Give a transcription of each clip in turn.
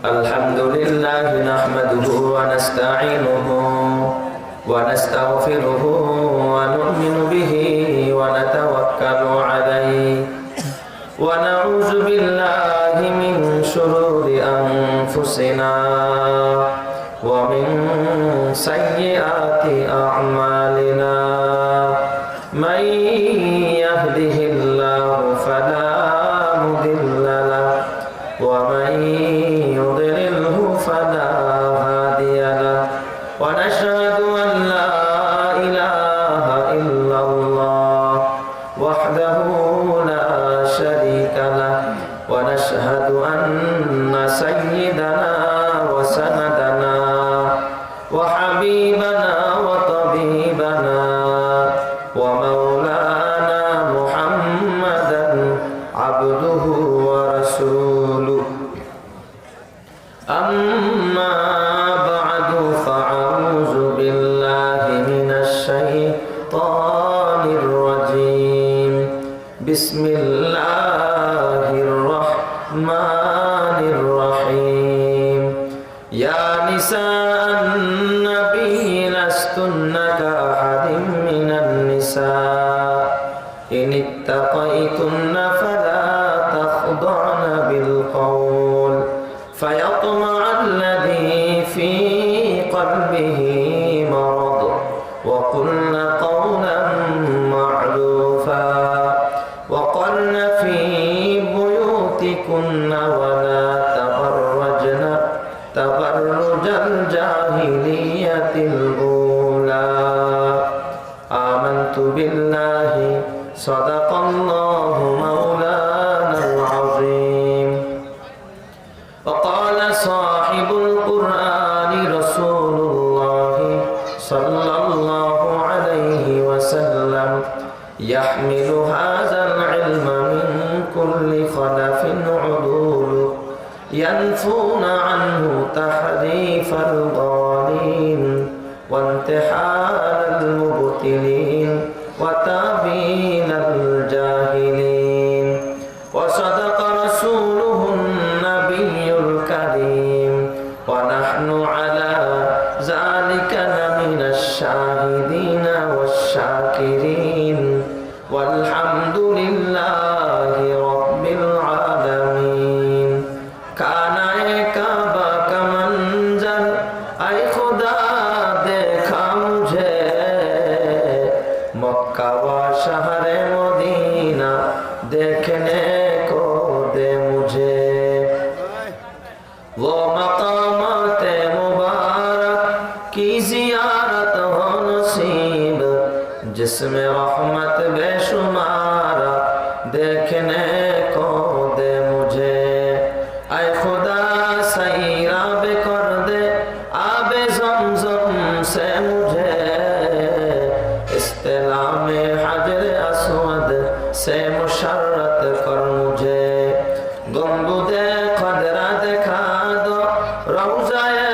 الحمد لله نحمده ونستعينه ونستغفره ونؤمن به ونتوكل عليه ونعوذ بالله من شرور أنفسنا ومن سيئات أعمالنا من يهده الله فلا مضل له ومن يضلله فلا هادي له ونشهد أن لا إله إلا الله وحده لا شريك له ونشهد أن سيدنا وسندنا وحبيبنا وطبيبنا ومولانا محمدا عبده ورسوله أما بعد فأعوذ بالله من الشيطان الرجيم بسم الله الرحمن الرحيم يا نساء النبي لستن كأحد من النساء إن اتقيتن فلا تخضعن بالقول فيطمع الذي في قلبه مرض وقلن قولا معروفا وقرن في بيوتكن ولا تبرجن تبرج الجاهلية الأولى آمنت بالله صدق الله مولانا العظيم وقال صاحب القرآن رسول الله صلى الله عليه وسلم يحمل هذا العلم من كل خلف عدول ينفون عنه تحريف الضالين وانتحال المبتلين وتابين الجاهلين وصدق رسوله النبي الكريم ونحن على ذلك لمن الشاهدين والشاكرين والحمد لله رب العالمين काना काबा का मंजर ऐ खुदा देखा मुझे मक्का व शहर मदीना देखने को दे मुझे वो मकामात मुबारक की जियारत हो नसीब जिसमें रहमत बेशुमार देखने को दे मुझे ऐ खुदा सैराब कर दे आबे ज़मज़म से मुझे इस्तिलाम हजर अस्वद से मुशर्रत कर मुझे गुंबुदे खदरा दिखा दो रौज़ाए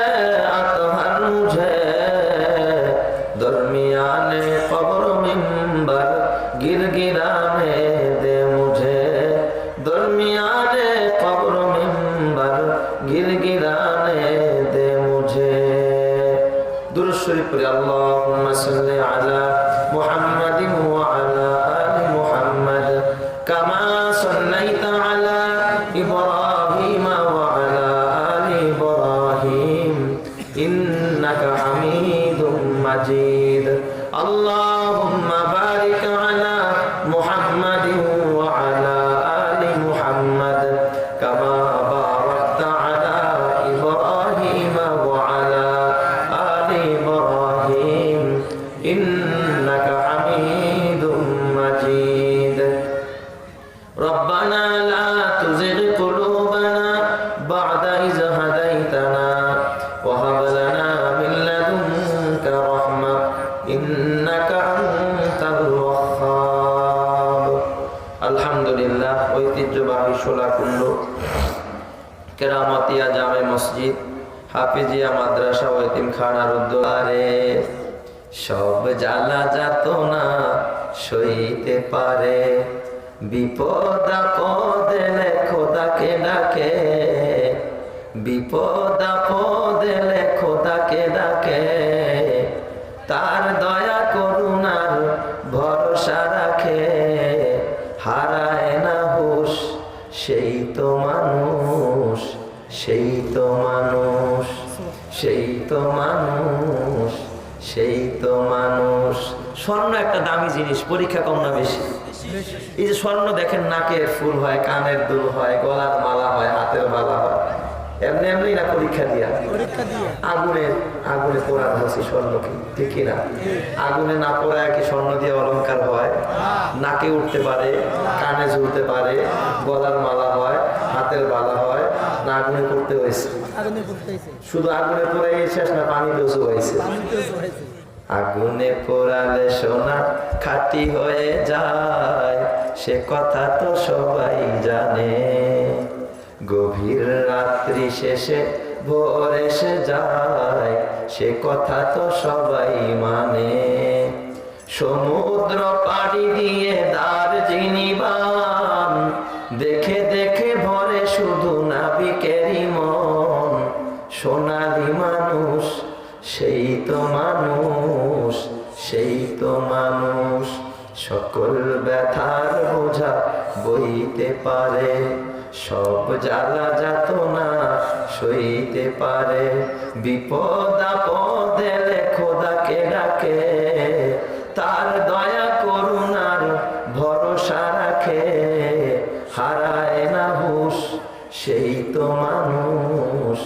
अतहर मुझे दरमियाने कब्र मिंबर गिरगिराने दे मुझे दरमियाने कब्र मिंबर गिरगिराने दे मुझे दुरूद शरीफ पढ़े अल्लाहुम्मा सल्लि अला मुहम्मदिन व अला आलि मुहम्मद कमा सल्लैता अला इब्राहीम व अला आलि इब्राहीम इन्नका हमीदुम मजीद अल्लाहुम्मा बारिक अला मुहम्मदिन व अला आलि मुहम्मद कमा बारकता अला इब्राहीम व अला आलि इब्राहीम इन्नका हमीदुम मजीद रब्बना ला तुज़िग़ क़ुलूबना बअद इज़ हदैतना व हब लना मिन लदुनका रहमा इन्नका अंतल वह्हाब अल्हम्दुलिल्लाह ঐতিহ্যবাহী শোলাকুণ্ড কেরামতিয়া জামে মসজিদ হাফিজিয়া মাদ্রাসা ও এতিমখানার উদ্যোগে সব জ্বালা যাতনা সইতে পারে বিপদ আপদে খোদাকে ডাকে বিপদ আপদে খোদাকে ডাকে, তার দয়া করুণার ভরসা রাখে, হারায় না হুঁশ সেই তো মানুষ, সেই তো মানুষ, সেই তো মানুষ, সেই তো মানুষ। স্বর্ণ একটা দামি জিনিস, পরীক্ষা কম না বেশি? এই যে স্বর্ণ দেখেন, নাকের ফুল হয়, কানের দুল হয়, গলার মালা হয়, হাতের মালা হয়, এমনি এমনি না পরীক্ষা দিয়া? আগুনে আগুনে পোড়া হচ্ছে স্বর্ণ, কি ঠিক কিনা? আগুনে না পোড়ায় কি স্বর্ণ দিয়ে অলংকার হয়? নাকে উঠতে পারে, কানে ঝুলতে পারে, গলার মালা হয়, হাতের বালা হয়, না আগুনে করতে হয়েছে? শুধু আগুনে পোড়াই শেষ না, পানি দোষও হয়েছে? আগুনে পোড়ালে সোনা খাঁটি হয়ে যায়, সে কথা তো সবাই জানে, গভীর রাত্রি শেষে ভোর এসে যায়, সে কথা তো সবাই মানে। সমুদ্র পাড়ি দিয়ে দার্জিলিং বান, দেখে দেখে ভরে শুধু নাবিকেরই মন, সোনালি মানুষ সেই তো মানুষ, সেই তো মানুষ। সকল ব্যথার বোঝা বইতে পারে, সব জ্বালা যাতনা সইতে পারে, বিপদ আপদে খোদাকে ডাকে, তার দয়া করুণার ভরসা রাখে, হারায় না হুঁশ সেই তো মানুষ,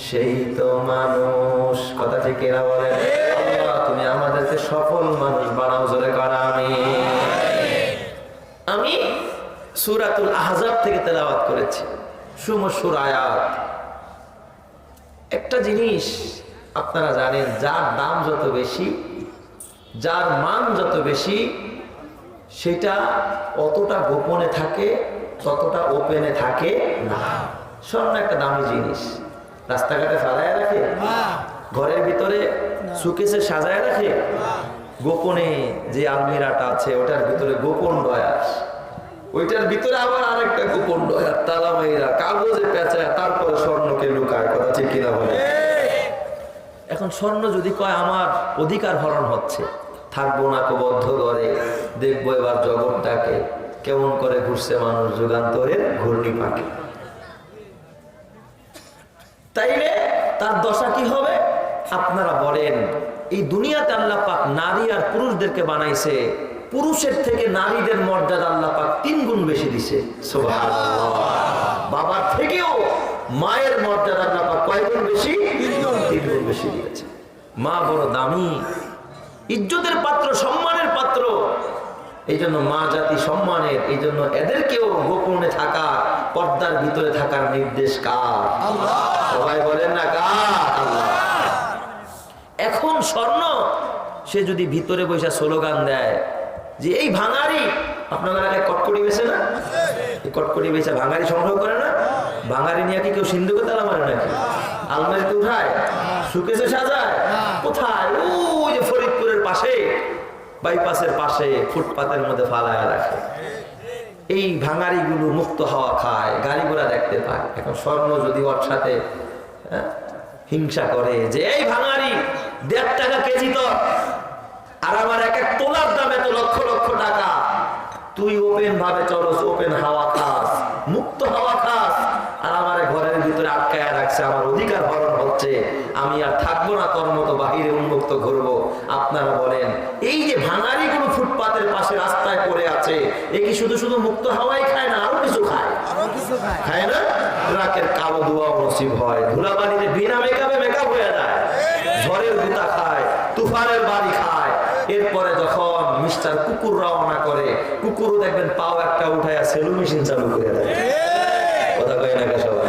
সেই তো মানুষ। কথা ঠিক কিনা বলেন? আল্লাহ তুমি আমাদেরকে সফল মানুষ বানাও, জোরে করা আমি সূরাতুল আহজাব থেকে তেলাওয়াত করেছি, সুমসুর আয়াত। একটা জিনিস আপনারা জানেন, যার দাম যত বেশি, যার মান যত বেশি, সেটা অতটা গোপনে থাকে, ততটা ওপেনে থাকে না। স্বর্ণ একটা দামি জিনিস, রাস্তাঘাটে ফালায় রাখে, ঘরের ভিতরে সুকেসে সাজায় রাখে, গোপনে যে আলমিরাটা আছে ওটার ভিতরে গোপন ডয়ার, ওইটার ভিতরে আবার আরেকটা গোপন ডয়ার, তালা মাইরা কাগজে পেঁচায় তারপরে স্বর্ণকে লুকায়। কথা ঠিক কিনা বলে? এখন স্বর্ণ যদি কয় আমার অধিকার হরণ হচ্ছে, থাকবো না বদ্ধ ঘরে, দেখবো এবার জগৎটাকে কেমন করে ঘুরছে মানুষ যুগান্তরের ঘূর্ণি পাখি, তাইলে তার দশা কি হবে? আপনারা বলেন, এই দুনিয়াতে আল্লাহ পাক নারী আর পুরুষদেরকে বানাইছে, পুরুষের থেকে নারীদের মর্যাদা আল্লাহ পাক 3 গুণ বেশি দিছে। সুবহানাল্লাহ। বাবার থেকেও মায়ের মর্যাদা আল্লাহ পাক কয় গুণ বেশি? 3 গুণ বেশি দিয়েছে। মা বড় দামি, ইজ্জতের পাত্র, সম্মানের পাত্র। এই জন্য মা জাতি সম্মানের, এই জন্য এদেরকেও গোপনে থাকা, পর্দার ভিতরে থাকার নির্দেশ কার? আল্লাহ। সবাই বলেন না কার? আল্লাহ। এখন স্বর্ণ সে যদি ভিতরে বসে স্লোগান দেয় যে এই ভাঙারি, আপনাদের এলাকায় কটকটি বেছে না, এই কটকটি বেছে ভাঙারি সংগ্রহ করে না, ভাঙারি নিয়ে কি কেউ সিন্ধুকে তালা মারে নাকি? আলমারিতে উঠায়, সুকেসে সাজায়, কোথায়? ওই যে ফরিদপুরের পাশে, বাইপাসের পাশে ফুটপাতের মধ্যে ফালায় রাখে। এই ভাঙারিগুলো মুক্ত হাওয়া খায়, গাড়ি ঘোড়া দেখতে পায়। এখন স্বর্ণ যদি ওর সাথে হিংসা করে যে এই ভাঙারি 1.5 টাকা কেজি তো, আর আমার 1 তোলার দাম এত লক্ষ লক্ষ টাকা, তুই ওপেন ভাবে চলস, ওপেন হাওয়া খাস, মুক্ত হাওয়া খাস, আর আমার ঘরের ভিতরে আটকায় রাখছে, আমার অধিকার হরণ হচ্ছে, আমি আর থাকবো না, তোর মতো বাহিরে উন্মুক্ত ঘুরবো। আপনারা বলেন, এই যে ভাঙারিগুলো ফুটপাতের পাশে রাস্তায় পড়ে আছে, এ কি শুধু শুধু মুক্ত হাওয়াই খায় না, আরো কিছু খায়? খায় না? ট্রাকের কালো ধোঁয়া নসিব হয়, ধুলাবালিতে বিনা মেকআপে মেকআপ হয়ে যায়, ঝড়ের গুতা খায়, তুফানের বাড়ি খায়। এরপরে যখন মিস্টার কুকুর রওনা করে, কুকুরও দেখবেন পাও একটা উঠায় সেলু মেশিন চালু করে দেয়। কথা কয় না সবাই?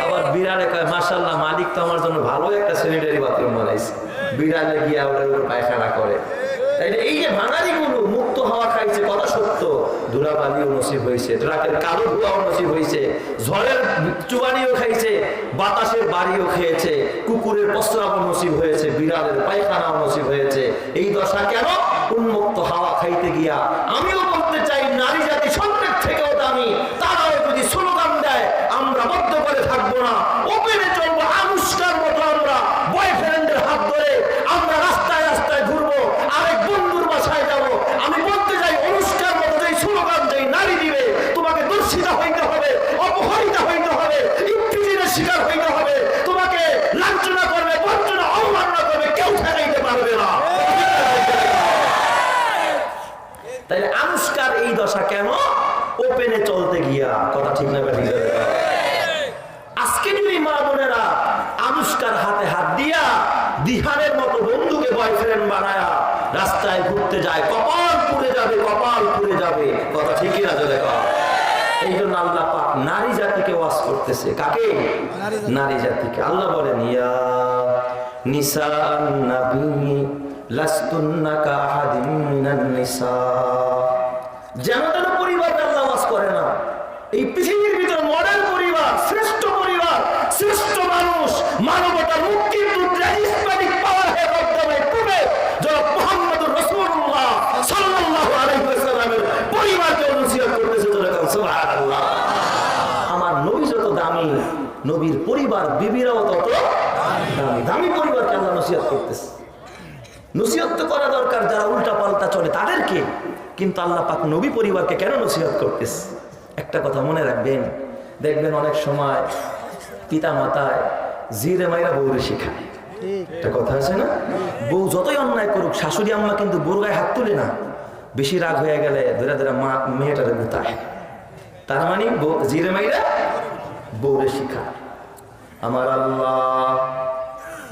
আবার বিড়ালে কয় মাশাআল্লাহ, মালিক তো আমার জন্য ভালো একটা স্যানিটারি বাথরুম বানাইছে, বিড়ালে গিয়ে ওটার উপর পায়খানা করে। তাই এই যে ভাঙারিগুলো মুক্ত হাওয়া খাইছে, কথা সত্য, ধুলাবালিও নসিব হয়েছে, ট্রাকের কালো ধোঁয়াও নসিব হয়েছে, ঝড়ের চুবানিও খাইছে, বাতাসের বাড়িও খেয়েছে, কুকুরের প্রস্রাবও নসিব হয়েছে, বিড়ালের পায়খানাও নসিব হয়েছে। এই দশা কেন? উন্মুক্ত হাওয়া খাইতে গিয়া। আমিও বলতে চাই, নারী জাতি স্বর্ণের থেকেও দামি, তারাও যদি স্লোগান দেয় আমরা বদ্ধ করে থাকবো না, ওপেনে শিকার হইতে হবে, তোমাকে লাঞ্ছনা করবে, বঞ্চনা অবমাননা করবে, কেউ ঠেকাইতে পারবে না। তাইলে আনুষ্কার এই দশা কেন? ওপেনে চলতে গিয়া। কথা ঠিক না বেঠিক? আজকে যদি মা বোনেরা আনুষ্কার হাতে হাত দিয়া দিহানের মতো বন্ধুকে বয়ফ্রেন্ড বানায়া রাস্তায় ঘুরতে যায়, কপাল পুড়ে যাবে, কপাল পুড়ে যাবে। কথা ঠিকই না? দেখা এই জন্য আল্লাহ পাক নারী জাতিকে ওয়াজ করতেছে। কাকে? নারী জাতিকে। আল্লাহ বলেন, ইয়া নিসান নবী লাস্তুন্না কাহাদিম মিনান নিসা। যেন তেন পরিবার আল্লাহ ওয়াজ করে না। এই পৃথিবীর ভিতর মডেল পরিবার, শ্রেষ্ঠ পরিবার, শ্রেষ্ঠ মানুষ, মানবতার মুক্তির দূত, Islamic power head of the prophet জনাব মুহাম্মদুর রাসূলুল্লাহ সাল্লাল্লাহু আলাইহি ওয়াসাল্লামের পরিবারকে নসিহত করতেছে। সুবহানাল্লাহ। আমার নবী যত দামি, নবীর পরিবার বিবিরাও তত দামি। দামি পরিবারকে আল্লাহ নসিহত করতেছে। নসিহত তো করা দরকার যারা উল্টা পাল্টা চলে তাদেরকে, কিন্তু আল্লাহ পাক নবী পরিবারকে কেন নসিহত করতেছে? একটা কথা মনে রাখবেন, দেখবেন অনেক সময় পিতা মাতায় জিরে মাইরা বউরে শিখায়। একটা কথা আছে না, বউ যতই অন্যায় করুক শাশুড়ি আম্মা কিন্তু বউর গায়ে হাত তুলে না। বেশি রাগ হয়ে গেলে ধরে ধরে মা মেয়েটারে গুতায়। তার মানে জিরে মাইরা বউরে শিখায়। আমার আল্লাহ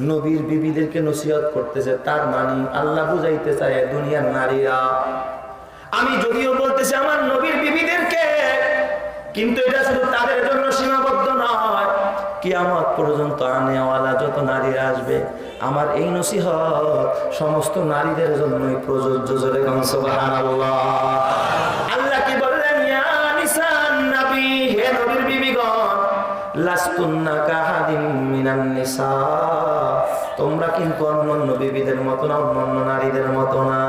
নবীর বিবিদেরকে নসিহত করতেছে, তার মানে আল্লাহ বুঝাইতে চায় দুনিয়ার নারীরা, আমি যদিও বলতেছি আমার নবীর বিবিদেরকে, কিন্তু এটা শুধু তাদের জন্য সীমাবদ্ধ নয়। কিয়ামত পর্যন্ত আনেওয়ালা যত নারীরা আসবে, আমার এই নসিহত সমস্ত নারীদের জন্যই প্রযোজ্য। জোরে কোন সুবহানাল্লাহ। আল্লাহ কি বললেন? ইয়া নিসান নবী, হে নবীর বিবিগণ, লাস্তুন্না কাহাদিম মিনান নিসা, তোমরা কিন্তু অন্যান্য বিবিদের মতো না, অন্যান্য নারীদের মতো না।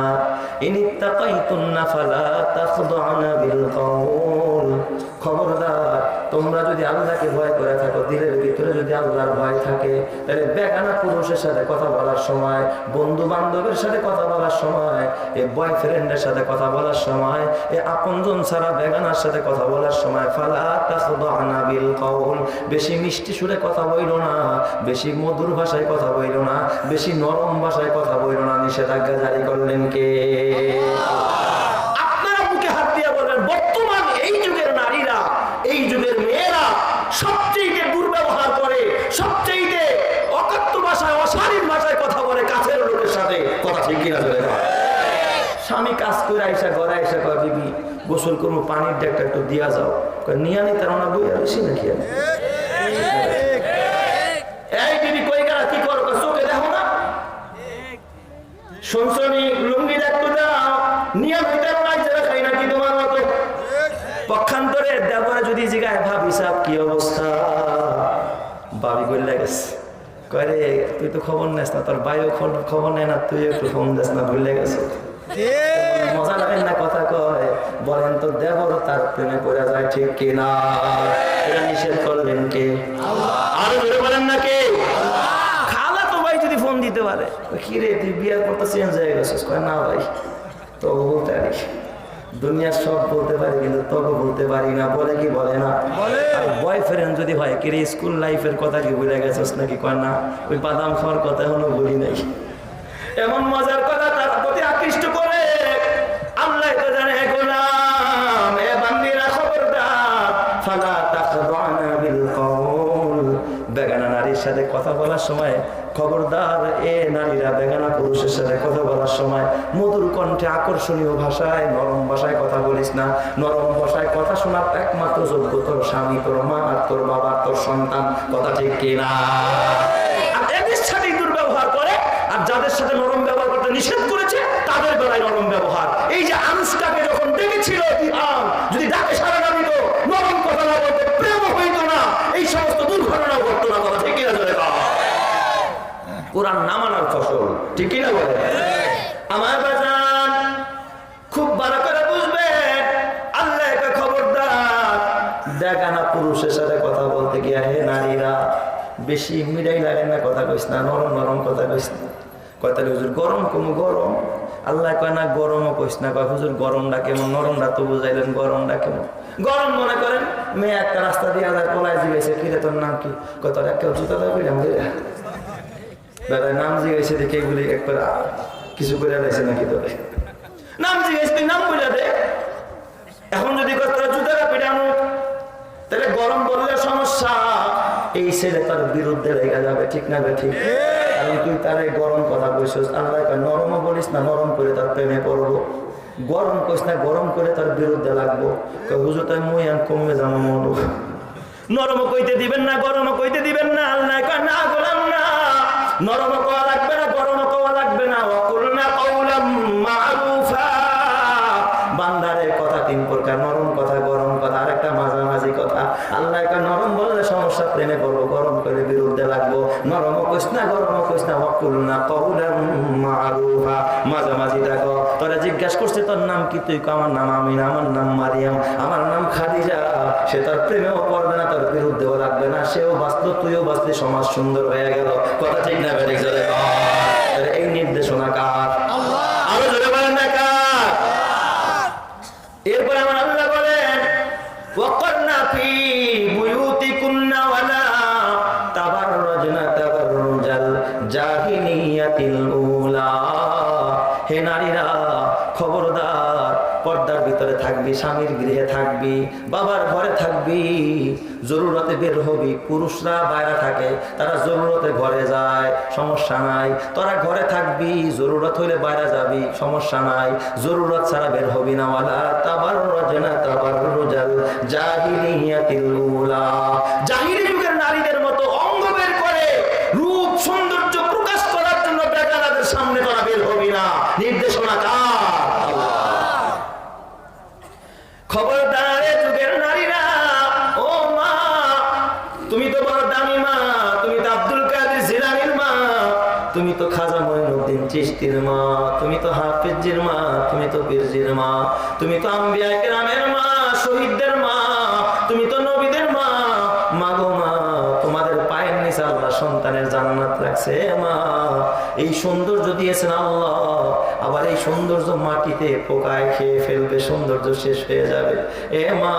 ইনিত্তাকাইতুন্না ফালা তাখদুনা বিল কওল, খবরদার তোমরা যদি আল্লাহকে ভয় করে থাকো, দিলের ভিতরে যদি আল্লাহর ভয় থাকে, তাহলে বেগানা পুরুষের সাথে কথা বলার সময়, বন্ধু বান্ধবের সাথে কথা বলার সময়, এই বয়ফ্রেন্ডের সাথে কথা বলার সময়, এই আপনজন ছাড়া বেগানার সাথে কথা বলার সময়, ফালা তাখদুনা বিল কওল, বেশি মিষ্টি সুরে কথা বইলো না, বেশি মধুর ভাষায় কথা বইলো না, বেশি নরম ভাষায় কথা বইলো না। নিষেধাজ্ঞা জারি করলেন কে? আপনারা বুকে হাত দিয়ে বলেন, বর্তমান এই যুগের নারীরা, এই যুগের মেয়েরা সবচেয়ে দুর্ব্যবহার করে, সবচেয়ে অকথ্য ভাষায়, অশালীন ভাষায় কথা বলে কাছের লোকের সাথে। কথা ঠিক কিনা? স্বামী কাজ করে আইসা ঘরে আইসা কয়, বিবি গোসল করবো, পানির ডেকটা একটু দিয়া যাও। নিয়ে নি তার বই আসি নাকি? এই বিবি কই গেলা, কি করো? চোখে দেখো না? শুনছনি লুঙ্গি দেখতে দাও, নিয়ে ভিতরে খাই নাকি তোমার মতো? পক্ষান্তরে দেবরা যদি জিগায়, ভাবি সাহেব কি অবস্থা, ভাবি বললে গেছে, কয় রে তুই তো খবর নেস না, তোর ভাইও খবর নেয় না, তুই একটু ফোন দিস না, ভুলে গেছে। মজা লাগেন না কথা কয়? বলেন তো দেবর তার প্রেমে পড়ে যায়, ঠিক কিনা? এটা নিষেধ করলেন কে? আরো জোরে বলেন না কে? খালা তো ভাই যদি ফোন দিতে পারে, কি রে তুই বিয়ার পর তো চেঞ্জ হয়ে গেছিস? কয় না ভাই, তো বলতে পারি, দুনিয়ার সব বলতে পারি কিন্তু তবে বলতে পারি না। বলে কি বলে না? বয়ফ্রেন্ড যদি হয়, কি রে স্কুল লাইফের কথা কি ভুলে গেছিস নাকি? কয় না, ওই বাদাম খাওয়ার কথা এখনো বলি নাই। এমন মজার কথা তার প্রতি আকৃষ্ট করে। আল্লাহ তো জানে, গোলাম এ বান্দিরা খবরদার, ফালা তাখদুনা বিল কওল, বেগানা নারীর সাথে কথা বলার সময় খবরদার, এ নারীরা বেগানা পুরুষের সাথে কথা বলার সময় মধুর কণ্ঠে, আকর্ষণীয় ভাষায়, নরম ভাষায় কথা বলিস না। নরম ভাষায় কথা শোনার একমাত্র যোগ্য তোর স্বামী, তোর মা, তোর বাবা, তোর সন্তান। কথা ঠিক কিনা? এদের সাথে দুর্ব্যবহার করে, আর যাদের সাথে নরম ব্যবহার করতে নিষেধ করেছে তাদের বেলায় নরম ব্যবহার। এই যে আনুষ্কাকে যখন ডেকেছিল, যদি ডাকে সারা না দিত, নরম কথা না বলতো, প্রেম হইত না, এই সমস্ত দুর্ঘটনা ঘটতো না। কথা ঠিক কিনা? কোরআন না মানার ফসল, ঠিক কিনা বলে? আমার বাজান খুব ভালো করে বুঝবেন, আল্লাহ একটা খবরদার, দেখানা পুরুষের সাথে কথা বলতে গিয়া হে নারীরা বেশি মিডাই লাগেন না, কথা কইস না, নরম নরম কথা কইস না। কয় তাহলে হুজুর গরম কমু গরম? আল্লাহ কয় না গরমও কইস না, কয় হুজুর গরমটা কেমন, নরমটা তো বুঝাইলেন গরমটা কেমন। গরম মনে করেন মেয়ে একটা রাস্তা দিয়ে আদার পলায় জিগাইছে, কিরে তোর নাম কি? কয় তোর একটা জুতা লাগবে বেড়ায় নাম জিগাইছে দেখে এগুলি একবার কিছু করে দিয়েছে নাকি তোরে নাম জিজ্ঞেস তুই নাম বলে দে। এখন যদি তোরা জুতাটা পিটানো তাহলে গরম বললে সমস্যা, এই ছেলে তার বিরুদ্ধে লেগে যাবে, ঠিক না ঠিক? কারণ তুই তার এই গরম কথা কইছিস, আল্লাহ নরমও বলিস না নরম করে তার প্রেমে পড়বো, গরম কইস না গরম করে তার বিরুদ্ধে লাগবো। হুজুর তাই মুই আন কমে যাবো মনো, নরমও কইতে দিবেন না গরমও কইতে দিবেন না। আল্লাহ কয় না গোলাম না, নরমও কওয়া লাগবে না গরমও কওয়া লাগবে না। ওয়াকুলনা কাওলাম মারুফা, বান্দারের কথা তিন প্রকার, নরম কথা গরম কথা আরেকটা মাঝামাঝি কথা। আল্লাহ কয় নরম বললে সমস্যা, প্রেমে পড়বো, গরম করে বিরুদ্ধে লাগবো। নরমও কইস না গরমও কইস না, ওয়াকুলনা কাওলাম মারুফা, মাঝামাঝি থাকো। তোরা জিজ্ঞাসা করছে তোর নাম কি? তুই কো আমার নাম আমিনা, আমার নাম মারিয়াম, আমার নাম খাদিজা। সে তার প্রেমেও পড়বে না, তার বিরুদ্ধেও লাগবে না, সেও বাঁচলো তুইও বাঁচলি, সমাজ সুন্দর হয়ে গেল। কথা ঠিক না বেঠিক? এই নির্দেশনা কার? আরো জোরে বলেন না কার? এরপরে আমার আল্লাহ বলেন ওয়াকারনা ফি বুয়ুতিকুন্না ওয়ালা তাবাররাজনা তাবাররুজাল জাহিলিয়াতিল উলা। হে নারীরা খবরদার, পর্দার ভিতরে থাকবি, স্বামীর গৃহে থাকবি, বাবার ঘরে থাকবি, জরুরতে বের হবি। পুরুষরা বাইরে থাকে, তারা জরুরতে ঘরে যায়, সমস্যা নাই। তোরা ঘরে থাকবি, জরুরত হইলে বাইরে যাবি, সমস্যা নাই। জরুরত ছাড়া বের হবি না। ওয়ালা তাবাররাজনা তাবাররুজাল জাহিলিয়াতিল উলা, জাহিলি যুগের নারীদের মতো অঙ্গ বের করে রূপ সৌন্দর্য প্রকাশ করার জন্য বেগানাদের সামনে তোরা বের হবি না। নির্দেশনা কার? খবরদার যুগের নারীরা, ও মা, তুমি তো বড় দামি মা, তুমি তো আব্দুল কাদের জিলানীর মা, তুমি তো খাজা মঈনুদ্দিন চিশতির মা, তুমি তো হাফেজের মা, তুমি তো পীরজির মা, তুমি তো আম্বিয়া কেরামের মা, শহীদদের মা, তুমি তো নবীদের মা। মাগো মা, তোমাদের পায়ের নিচে আল্লাহ সন্তানের জান্নাত রাখছে মা। এই সৌন্দর্য দিয়েছেন আল্লাহ, আবার এই সৌন্দর্য মাটিতে পোকায় খেয়ে ফেলবে, সৌন্দর্য শেষ হয়ে যাবে। এ মা,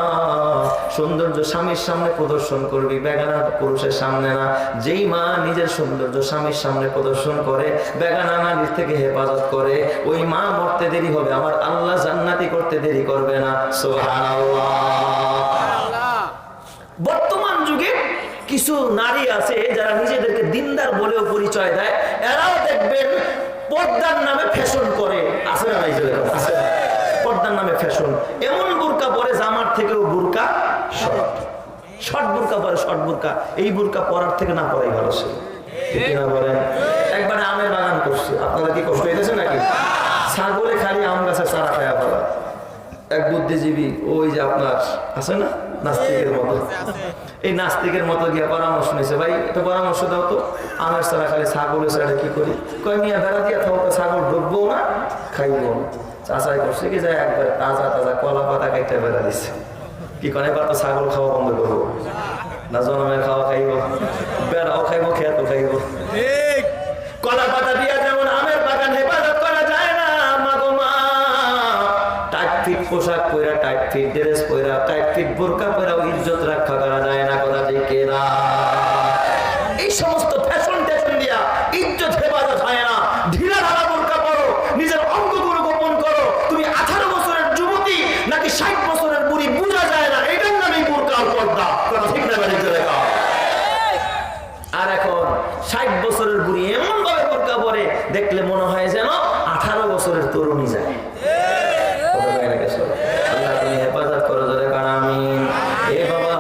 সৌন্দর্য স্বামীর সামনে প্রদর্শন করবি, বেগানা পুরুষের সামনে না। যেই মা নিজের সৌন্দর্য স্বামীর সামনে প্রদর্শন করে, বেগানা নারীর থেকে হেফাজত করে, ওই মা মরতে দেরি হবে, আমার আল্লাহ জান্নাতি করতে দেরি করবে না। সুবহানাল্লাহ। বর্তমান যুগে কিছু নারী আছে যারা নিজেদেরকে দিনদার বলেও পরিচয় দেয়, এরাও দেখবেন পর্দার নামে ফ্যাশন করে। আছে না নাই? পর্দার নামে ফ্যাশন, এমন বোরকা পরে জামার থেকেও বোরকা শর্ট, শর্ট বোরকা পরে, শর্ট বোরকা। এই বোরকা পরার থেকে না পরাই ভালো ছিল, ঠিক না বলেন? একবারে আমের বাগান করছে, আপনারা কি কষ্ট হইতেছে নাকি? ছাগলে খালি আম গাছের চারা খায়া ফেলা। এক বুদ্ধিজীবী, ওই যে আপনার আছে না নাস্তিকের মতো, এই নাস্তিকের মতো গিয়ে পরামর্শ নিয়েছে, ভাই একটা পরামর্শ দাও তো, আমের ছাড়া খালি ছাগলের ছাড়া কি করি? কয় নিয়ে বেড়া দিয়ে থাকো, ছাগল ঢুকবো না খাইবো না। চাষাই করছে কি যায় একবার তাজা তাজা কলা পাতা কেটে বেড়া দিচ্ছে। কি করে এবার তো ছাগল খাওয়া বন্ধ করবো না, জনমের খাওয়া খাইবো, বেড়াও খাইবো, খেয়াতো খাইবো। কলা পাতা দিয়া যেমন আমের বাগান হেফাজত করা যায় না, মাগো মা, টাইট ফিট পোশাক পরা, টাইট ফিট ড্রেস পরা, টাইট ফিট বোরকা পরাও ইজ্জত রক্ষা করা যায় না। কথা ঠিক না? এই সমস্ত ফ্যাশন ট্যাশন দিয়া ইজ্জত হেফাজত হয় না। ঢিলা ঢালা বোরকা পরো, নিজের অঙ্গগুলো গোপন করো। তুমি 18 বছরের যুবতী নাকি 60 বছরের বুড়ি বোঝা যায় না, এটার নামই বোরকা আর পর্দা। কথা ঠিক না? আর এখন 60 বছরের বুড়ি এমন ভাবে বোরকা পরে দেখলে মনে হয় যেন 18 বছরের তরুণী যায়। আল্লাহ তুমি হেফাজত করো, জোরে কার আমিন। এ বাবা,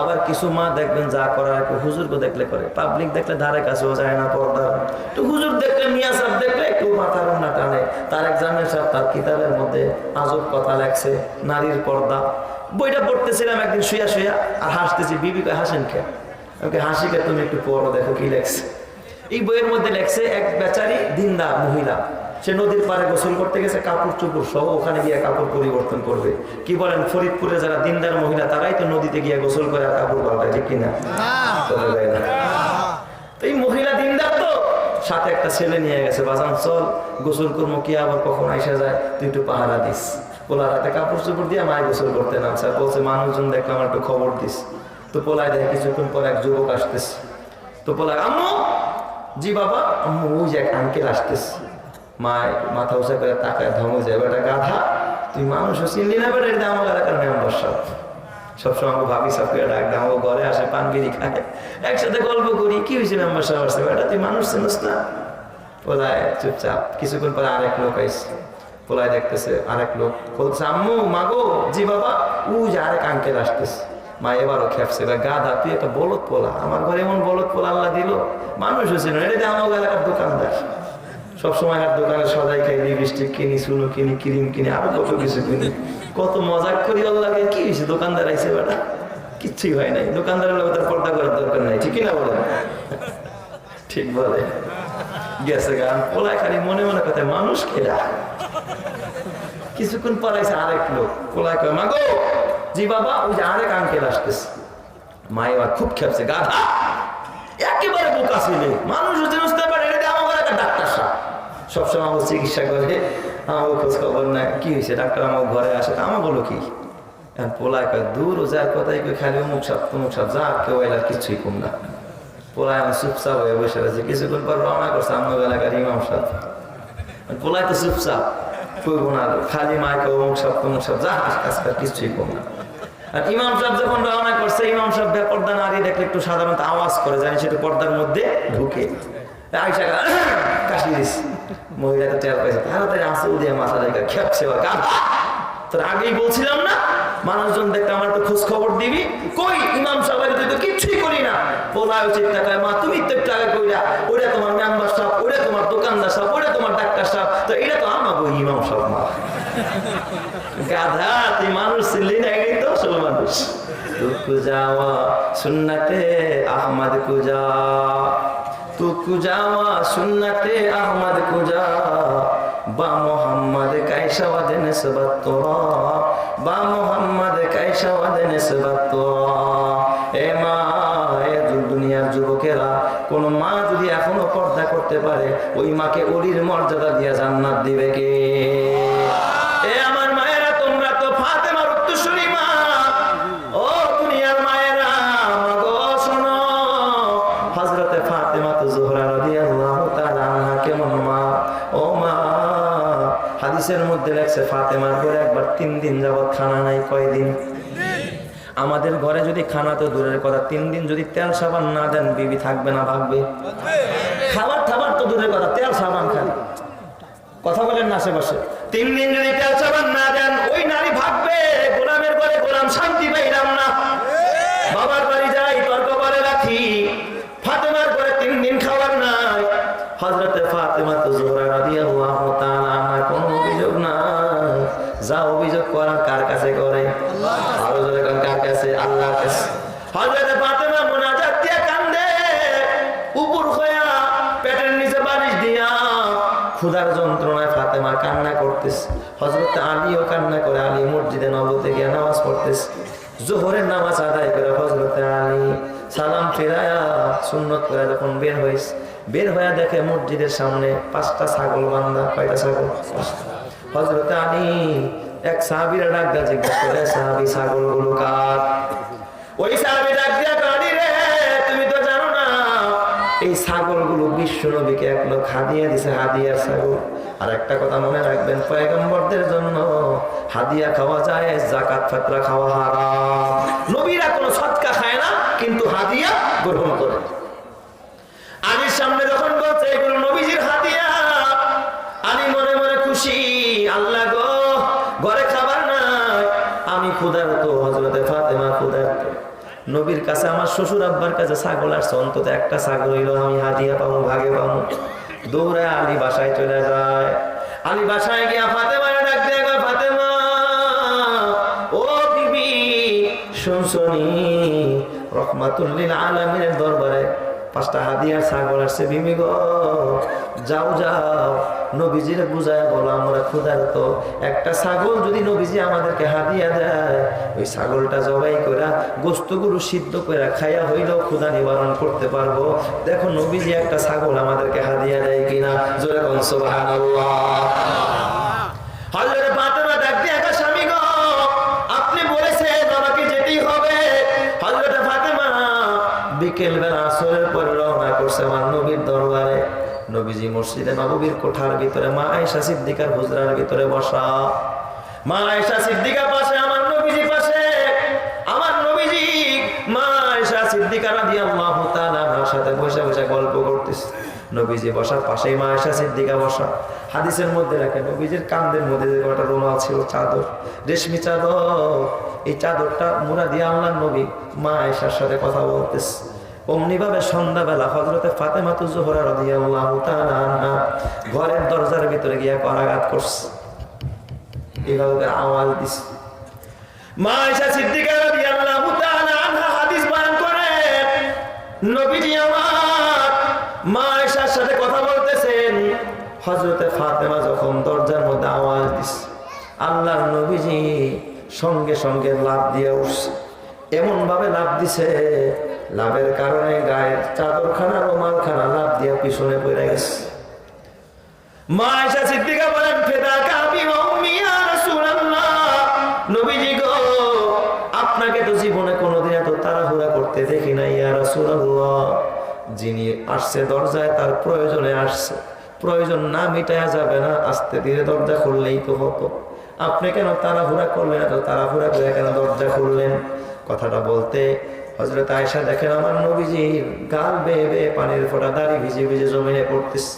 আবার কিছু মা দেখবেন যা করার হুজুরকে দেখলে করে, পাবলিক দেখলে ধারে কাছেও যায় না পর্দা। তো হুজুর দেখলে, মিয়া সাহেব দেখলে একটু মাথার না টানে। তার একজামের সাহেব তার কিতাবের মধ্যে আজব কথা লেখছে, নারীর পর্দা। বইটা পড়তেছিলাম একদিন শুয়া শুয়া, আর হাসতেছি। বিবি কয় হাসেন কে? ওকে হাসিকে তুমি একটু পড়ো, দেখো কি লেখছে। এই বইয়ের মধ্যে লেখছে এক বেচারি দিনদার মহিলা, সে নদীর পাড়ে গোসল করতে গেছে, কাপড় চোপড় সহ ওখানে গিয়ে কাপড় পরিবর্তন করবে। কি বলেন, ফরিদপুরে যারা দিনদার মহিলা তারাই তো নদীতে গিয়ে গোসল করে আর কাপড় পাল্টায়, ঠিক কিনা? তো এই মহিলা দিনদার, তো সাথে একটা ছেলে নিয়ে গেছে, বাজান চল গোসল করবো, কি আবার কখন আইসা যায়, তুই একটু পাহারা দিস। পোলার হাতে কাপড় চোপড় দিয়ে মায় গোসল করতে নামছে, আর বলছে মানুষজন দেখলে আমার একটু খবর দিস। তো পোলায় দেখে কিছুক্ষণ পর এক যুবক আসতেছে। তো পোলায়, আম্মু। জি বাবা। আম্মু ওই যে এক আঙ্কেল আসতেছে। মায় মাথা উঁচা করে তাকায়, ধমক যায়, বেটা গাধা, তুই মানুষও চিনলি না বেটা, এটা আমার এলাকার মেম্বার সব। সবসময় আমাকে ভাবি সবকে ডাক, আমাকে ঘরে আসে, পান বিড়ি খায়, একসাথে গল্প করি, কি হয়েছে মেম্বার সাহেব আসছে, বেটা তুই মানুষ চিনিস না। পোলায় চুপচাপ। কিছুক্ষণ পরে আরেক লোক আইসে। পোলায় দেখতেছে আরেক লোক, বলছে আম্মু মাগো। জি বাবা। ও যে আরেক আঙ্কেল আসতেছে। মা এবারও খেপছে, গাধা তুই একটা বলদ পোলা, আমার ঘরে এমন বলদ পোলা আল্লাহ দিল, মানুষ হয়েছে না, এটা আমার এলাকার দোকানদার, সবসময় আর দোকানে সদাই খাই, লিপস্টিক কিনি, চুনো কিনি, ক্রিম কিনি, আরো কত কিছু কিনি, কত মজাক করি আল্লাহকে। কি হয়েছে, দোকানদার আইসে বেটা, কিচ্ছুই হয় নাই, দোকানদারের লোক তার পর্দা করার দরকার নাই, ঠিক না বলে? ঠিক বলে গেছে গান। পোলায় খালি মনে মনে কথা, মানুষ খেলা। কিছুক্ষণ পর আইসে আরেক লোক। পোলায় কয় মা গো। জি বাবা। ওই যে আরেক আঙ্কেল আসতেছে। মা এবার খুব খেপছে, গাধা একেবারে বোকা ছিলে, মানুষ বুঝতে পারে, এটা আমার একটা ডাক্তার সাহেব, সবসময় আমার চিকিৎসা করে, আমার খোঁজ খবর নাই, কি হয়েছে, ডাক্তার আমার ঘরে আসে, আমার বলো কি। পোলায় কয় দূর ও যার কথাই কই খালি অমুক সাপ তমুক সাপ, যা কেউ এলার কিছুই কম না। পোলায় আমার চুপচাপ হয়ে বসে রয়েছে। কিছুক্ষণ পর রওনা করছে আমার এলাকার ইমাম সাহেব। পোলায় তো চুপচাপ, কইব না, খালি মাকে অমুক সাপ তমুক সাপ, যা আজকাল কিছুই কম না। আর ইমাম সাহেব যখন রওনা করছে, ইমাম সাহেব বেপর্দা নারী দেখলে একটু সাধারণত আওয়াজ করে, জানি সেটা পর্দার মধ্যে ঢুকে আইসা কাশি দিস। মহিলা তো টের পাইছে, তাড়াতাড়ি আসল দিয়ে মাথা রেখা খেপছে, তোর আগেই বলছিলাম না মানুষজন দেখতে আমার তো খোঁজ খবর দিবি, কই ইমাম সাহেব তুই তো কিচ্ছুই করি না। পোলায় চিন্তা করে, মা তুমি তো একটু আগে কইরা, ওটা তোমার মেম্বার সাহেব, ওটা তোমার দোকানদার সাহেব, ওটা তোমার ডাক্তার সাহেব, তো এটা তো আমাকে ইমাম সাহেব। মা গাধা, তুই মানুষ ছিলি না, এটাই তো আসল মানুষ। তুকু যাওয়া সুন্নাতে আহমদ কুজা, তুকু যাওয়া সুন্নাতে আহমদ কুজা, বা মোহাম্মদ কাইসা ওয়াদে নিসবত তোরা, বা মোহাম্মদ কাইসা ওয়াদে নিসবত তোরা। এ মা, এ দুনিয়ার যুবকেরা, কোন মা যদি এখনো পর্দা করতে পারে, ওই মাকে ওলির মর্যাদা দিয়া জান্নাত দিবে কে? এ আমার মায়েরা, তোমরা তো ফাতেমার উত্তরসূরি মা। ও দুনিয়ার মায়েরা, মাগো শোনো, হযরতে ফাতেমা তো জোহরা রাদিয়াল্লাহু তাআলা আনহা কেমন মা। ও মা, হাদিসের মধ্যে লেখছে ফাতেমার ঘরে একবার 3 দিন যাবত খানা নাই। কয়দিন? আমাদের ঘরে যদি খানা তো দূরের কথা, 3 দিন যদি তেল সাবান না দেন, বিবি থাকবে না ভাগবে? খাবার খাবার তো দূরের কথা, তেল সাবান খালি কথা বলেন না আশেপাশে। 3 দিন যদি তেল সাবান না দেন, ওই নারী ভাগবে। গোলামের ঘরে গোলাম শান্তি পাইলাম না। বাবার বাড়ি যাই, তর্ক করে রাখি, ফাতেমার ঘরে 3 দিন খাবার নাই। হযরতে ফাতেমা তো জোহরা রাদিয়াল্লাহু তাআলা আনহা কোনো অভিযোগ নাই। যা অভিযোগ করার কার কাছে করে? আরো জোরে কোন কার কাছে? আল্লাহর কাছে। হযরতে ফাতেমা মুনাজাত দিয়ে কান্দে, উপর হইয়া পেটের নিচে বালিশ দিয়া ক্ষুধার যন্ত্রণায় ফাতেমা কান্না করতেছে। হযরত আলীও কান্না করে, আলী মসজিদে নববীতে গিয়ে নামাজ পড়তেছে। জোহরের নামাজ আদায় করে হযরত আলী সালাম ফিরায়া সুন্নত করে যখন বের হয়ে দেখে মসজিদের সামনে 5টা ছাগল বান্ধা। কয়টা ছাগল? হযরত আলী এক সাহাবীর ডাক দিয়ে জিজ্ঞেস করে, সাহাবী ছাগলগুলো কার? ওই সাহাবী ডাক দিয়া কয়, রে তুমি তো জানো না এই ছাগলগুলো বিশ্ব নবীকে এক লোক হাদিয়া দিছে, হাদিয়ার ছাগল। আর একটা কথা মনে রাখবেন, পয়গম্বরদের জন্য হাদিয়া খাওয়া যায়, যাকাত ফিতরা খাওয়া হারাম। নবীরা কোনো সদকা খায় না, কিন্তু হাদিয়া গ্রহণ করে। আলীর সামনে যখন বলছে এগুলো নবীজির হাদিয়া, আলী মনে মনে খুশি, আল্লাহ গো ঘরে খাবার নাই, আমি ক্ষুধার্ত। হযরতে ফাতেমা ক্ষুধার্ত। নবীর কাছে আমার শ্বশুর আব্বার কাছে ছাগল আসছে, অন্তত একটা ছাগল হইলো আমি হাদিয়া পাবো, ভাগে পাবো। দৌড়ে আলী বাসায় চলে যায়। আলী বাসায় গিয়া ফাতেমা ডাক দিয়ে, ফাতেমা ও বিবি শুনছনি, রহমাতুল লিল আলামিনের দরবারে 5টা হাদিয়ার ছাগল আসছে। বিবি গো যাও যাও নবীজিরে বুঝায় বলো আমরা ক্ষুধার্ত, একটা ছাগল যদি নবীজি আমাদেরকে হাদিয়া দেয় ওই ছাগলটা জবাই করে গোস্তগুলো সিদ্ধ করে খাইয়া হইলেও ক্ষুধা নিবারণ করতে পারবো। দেখো নবীজি একটা ছাগল আমাদেরকে হাদিয়া দেয় কিনা। জোরে কোন সুবহানাল্লাহ। হযরত ফাতেমা ডাক দিয়ে একা স্বামী গো আপনি বলেছেন আমাকে যেতেই হবে। হযরত ফাতেমা বিকেল বেলা আসরের পর রওনা করছে আমার নবীর দরবারে। নবীজি মসজিদে নববীর কোঠার ভিতরে মা আয়েশা সিদ্দিকার হুজরার ভিতরে বসা। মা আয়েশা সিদ্দিকার পাশে আমার নবীজি পাশে। আমার নবীজি মা আয়েশা সিদ্দিকা রাদিয়াল্লাহু তাআলা আমার সাথে বসে বসে গল্প করতেছে। নবীজি বসার পাশেই মা আয়েশা সিদ্দিকা বসা। হাদিসের মধ্যে রাখে নবীজির কাঁধের মধ্যে যে একটা রুমাল ছিল, চাদর, রেশমি চাদর, এই চাদরটা মুড়া দিয়ে আল্লাহর নবী মা আয়েশার সাথে কথা বলতেছে। অমনি ভাবে সন্ধ্যাবেলা হযরতে ফাতেমাতুজ জোহরা রাদিয়াল্লাহু তাআলা আনহা ঘরের দরজার ভিতরে গিয়া করাঘাত করছে, এইভাবে আওয়াজ দিছে। মা আয়েশা সিদ্দিকা রাদিয়াল্লাহু তাআলা আনহা হাদিস বয়ান করে নবীজি আমার মা আয়েশার সাথে কথা বলতেছেন। হযরতে ফাতেমা যখন দরজার মধ্যে আওয়াজ দিছে আল্লাহর নবীজি সঙ্গে সঙ্গে লাফ দিয়ে উঠছে। এমন ভাবে লাফ দিছে লাভের কারণে গায়ের চাদরখানা রুমালখানা লাফ দিয়ে পিছনে পড়ে গেছে। মা আয়েশা সিদ্দিকা বলেন ফিদাকা আবি ওয়া উম্মি ইয়া রাসূলুল্লাহ, নবীজি গো আপনাকে তো জীবনে কোনোদিন এত তাড়াহুড়া করতে দেখি না ইয়া রাসূলুল্লাহ। যিনি আসছে দরজায় তার প্রয়োজনে আসছে, প্রয়োজন না মিটায়া যাবে না, আস্তে ধীরে দরজা খুললেই তো হতো। আপনি কেন তাড়াহুড়া করলেন, এত তাড়াহুড়া করে কেন দরজা খুললেন? কথাটা বলতে হযরত আয়েশা দেখেন আমার নবীজির গাল বেয়ে বেয়ে পানির ফোঁটা দাড়ি ভিজে ভিজে জমিনে পড়তেছে।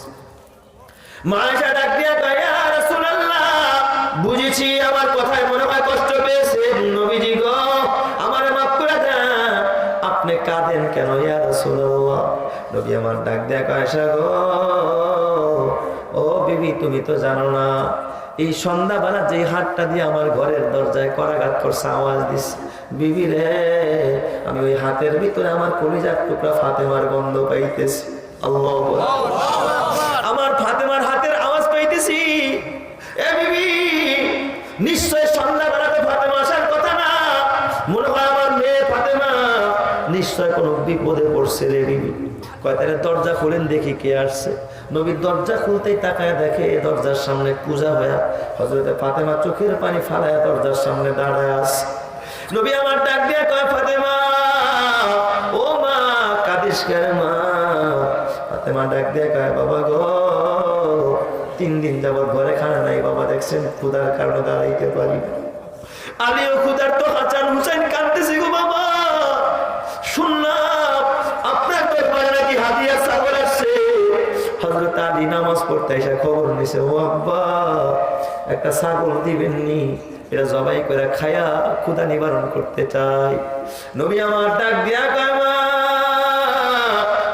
মা আয়েশা ডাক দিয়া কয় ইয়া রাসূলুল্লাহ বুঝেছি আমার কথায় মনে হয় কষ্ট পেয়েছেন, নবীজি গো আমারে মাফ করে দেন, আপনি কাঁদেন কেন ইয়া রাসূলুল্লাহ? নবী আমার ডাক দিয়া কয় আয়েশা গো ও বিবি তুমি তো জানো না এই সন্ধ্যাবেলা যে হাতটা দিয়ে আমার ঘরের দরজায় করাঘাত করছে আওয়াজ দিস, বিবি রে আমি ওই হাতের ভিতরে আমার কলিজার টুকরা ফাতেমার গন্ধ পাইতেছি। আল্লাহু আকবার। আমার ফাতেমার হাতের আওয়াজ পাইতেছি। এ বিবি নিশ্চয় সন্ধ্যাবেলাতে ফাতেমা আসার কথা না, মনে হয় আমার মেয়ে ফাতেমা নিশ্চয় কোনো বিপদে পড়ছে রে বিবি। কয় তাহলে দরজা খুলেন দেখি কে আসছে। নবীর দরজা খুলতেই তাকায় দেখে দরজার সামনে পূজা হয়ে হযরতে ফাতেমা চোখের পানি ফালায় দরজার সামনে দাঁড়ায় আছে। নবী আমার ডাক দিয়ে কয় ফাতেমা ও মা কাঁদিস কেন মা? ফাতেমা ডাক দিয়ে কয় বাবা গো 3 দিন যাবত ঘরে খানা নাই বাবা, দেখছেন ক্ষুধার কারণে দাঁড়াইতে পারি। আলীও ক্ষুধার তো হাসান হুসাইন কাঁদতেছি গো বাবা, শুনলাম আপনার ব্যাপারে নাকি হাদিয়া ছাগল আসছে। হযরত আলী নামাজ পড়তে এসে খবর নিছে ও আব্বা একটা ছাগল দিবেননি, এটা জবাই করে খায়া ক্ষুধা নিবারণ করতে চাই। নবী আমার ডাক দিয়া কয় মা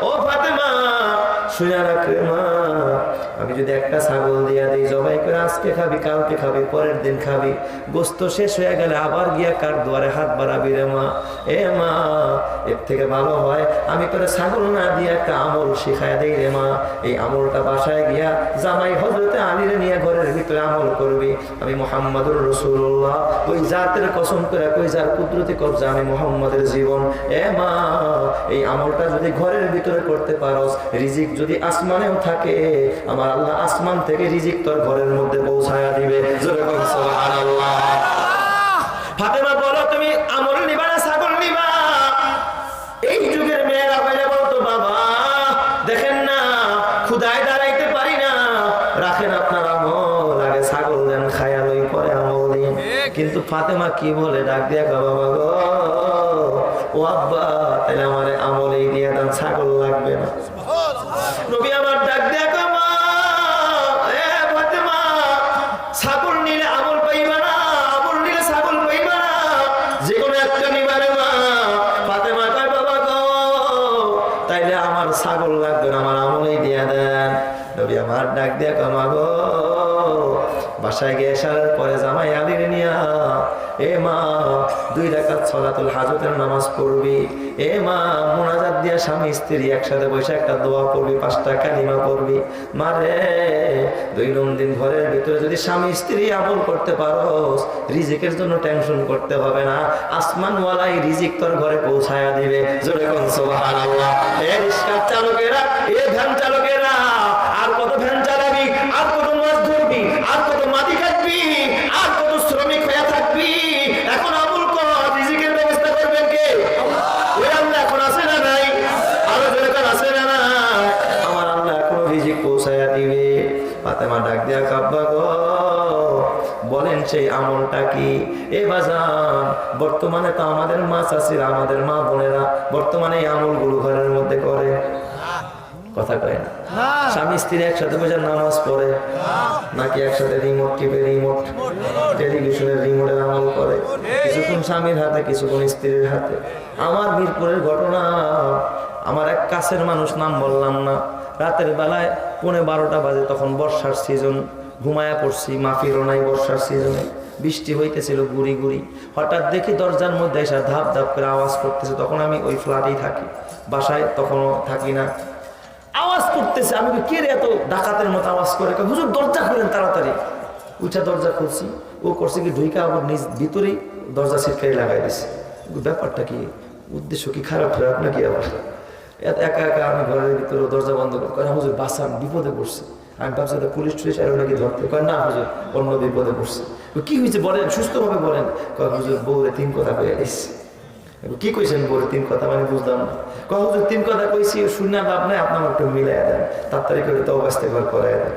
ও ফাতেমা শুনে রাখে মা, আমি যদি একটা ছাগল দিয়া দিই জবাই করে আজকে খাবি কালকে খাবি পরের দিন খাবি, গোস্ত শেষ হয়ে গেলে আবার গিয়া কার দুয়ারে হাত বাড়াবি রে মা। এ মা এর থেকে ভালো হয় আমি তোরে ছাগল না দিয়ে একটা আমল শিখায় দেই রে মা। এই আমলটা বাসায় গিয়া জামাই হযরতে আলীরে নিয়ে ঘরের ভিতরে আমল করবি। আমি মুহাম্মদুর রাসূলুল্লাহ ওই জাতের কসম করে কই যার কুদরতি কবজা আমি মুহাম্মদের জীবন। এ মা এই আমলটা যদি ঘরের ভিতরে করতে পারোস, রিজিক যদি আসমানেও থাকে আমার আল্লাহ আসমান থেকে রিজিক তোর ঘরের মধ্যে পৌঁছায়া দিবে। জোরে বল সুবহানাল্লাহ। ফাতেমা বলো তুমি আমল নিবা না ছাগল নিবা? এই যুগের মেয়েরা বলে বলতো বাবা দেখেন না ক্ষুধায় দাঁড়াইতে পারি না, রাখেন আপনার আমল, আগে ছাগল দেন খায়া লই পরে আমল দিন। কিন্তু ফাতেমা কি বলে ডাক দিয়া গো বাবা গো ও আব্বা তাহলে আমার আমল এই দিয়ে দেন, ছাগল লাগবে না। নবী আমার ডাক দিয়া গো মা এ ফাতেমা ছাগল নিলে আমল পাইবা না, আমল নিলে ছাগল পাইবা না, যে কোনো একটা নিবা রে মা। ফাতেমা কয় বাবা গো তাইলে আমার ছাগল লাগবে না, আমার আমলই দিয়া দেন। নবী আমার ডাক দিয়া কয় মা গো বাসায় গিয়ে এশারের পরে জামাই আলীর নিয়া, এ মা 2 রাকাত সালাতুল হাজতের নামাজ পড়বি, এ মা মুনাজাত দিয়া স্বামী স্ত্রী একসাথে বসে একটা দোয়া পড়বি, 5টা কালিমা পড়বি। মারে দৈনন্দিন ঘরের ভিতরে যদি স্বামী স্ত্রী আমল করতে পারোস, রিজিকের জন্য টেনশন করতে হবে না, আসমানওয়ালাই রিজিক তোর ঘরে পৌঁছায়া দিবে। জোরে কোন সুবহানাল্লাহ। এ রিকশার চালকেরা, এ ভ্যান চালকেরা, আর কত ভ্যান চালাবি, আর কত মাছ ধরবি, আর কত মাটি কাটবি, আর কত শ্রমিক হয়ে থাকবি? এখন আমল কর, রিজিকের ব্যবস্থা করবেন কে? ওই আল্লাহ এখন আছে না নাই? আরো জোরে কোন আছে না নাই? আমার আল্লাহ এখনো রিজিক পৌঁছায়া দিবে। ফাতেমা ডাক দিয়া, কাব্বা গো বলেন সেই আমলটা কি? এ বাজান, বর্তমানে তো আমাদের মা চাচিরা, আমাদের মা বোনেরা বর্তমানে এই আমলগুলো ঘরের মধ্যে করে, কথা কয় না? স্বামী স্ত্রী একসাথে বসে নামাজ পড়ে নাকি একসাথে রিমোট টিপে, রিমোট টেলিভিশনের রিমোটের আমল করে, কিছুক্ষণ স্বামীর হাতে কিছুক্ষণ স্ত্রীর হাতে। আমার মিরপুরের ঘটনা, আমার এক কাছের মানুষ, নাম বললাম না, রাতের বেলায় 11:30 বাজে, তখন বর্ষার সিজন, ঘুমায়া পড়ছি, মাফিরও নাই, বর্ষার সিজনে বৃষ্টি হইতেছিল গুড়ি গুড়ি। হঠাৎ দেখি দরজার মধ্যে এসে ধাপ ধাপ করে আওয়াজ করতেছে। তখন আমি ওই ফ্ল্যাটেই থাকি, বাসায় তখনও থাকি না। আওয়াজ করতেছে, আমি কে রে এত ডাকাতের মতো আওয়াজ করে? হুজুর দরজা খুলেন তাড়াতাড়ি। উঠা দরজা খুলছি, ও করছে কি ঢুইকা আবার নিজ ভিতরেই দরজা ছিটকাই লাগাই দিছে। ব্যাপারটা কি, উদ্দেশ্য কি খারাপ খারাপ নাকি? আবার একা একা আমি ঘরের ভিতরে দরজা বন্ধ করে, হুজুর বাসান বিপদে পড়ছে। আমি ভাবছি পুলিশ টুলিশ আরো নাকি ধরতে, কয় না হুজুর অন্য বিপদে পড়ছে। কি হয়েছে বলেন, সুস্থভাবে বলেন। কয় হুজুর বউরে 3 কথা কয়ে দিচ্ছে। কি কইছেন বউরে 3 কথা? মানে বুঝলাম না। কয় হুজুর 3 কথা কইছি, শুনে লাভ নাই, আপনার একটু মিলাই দেন, তাড়াতাড়ি করে তো অবস্থা করাই দেন।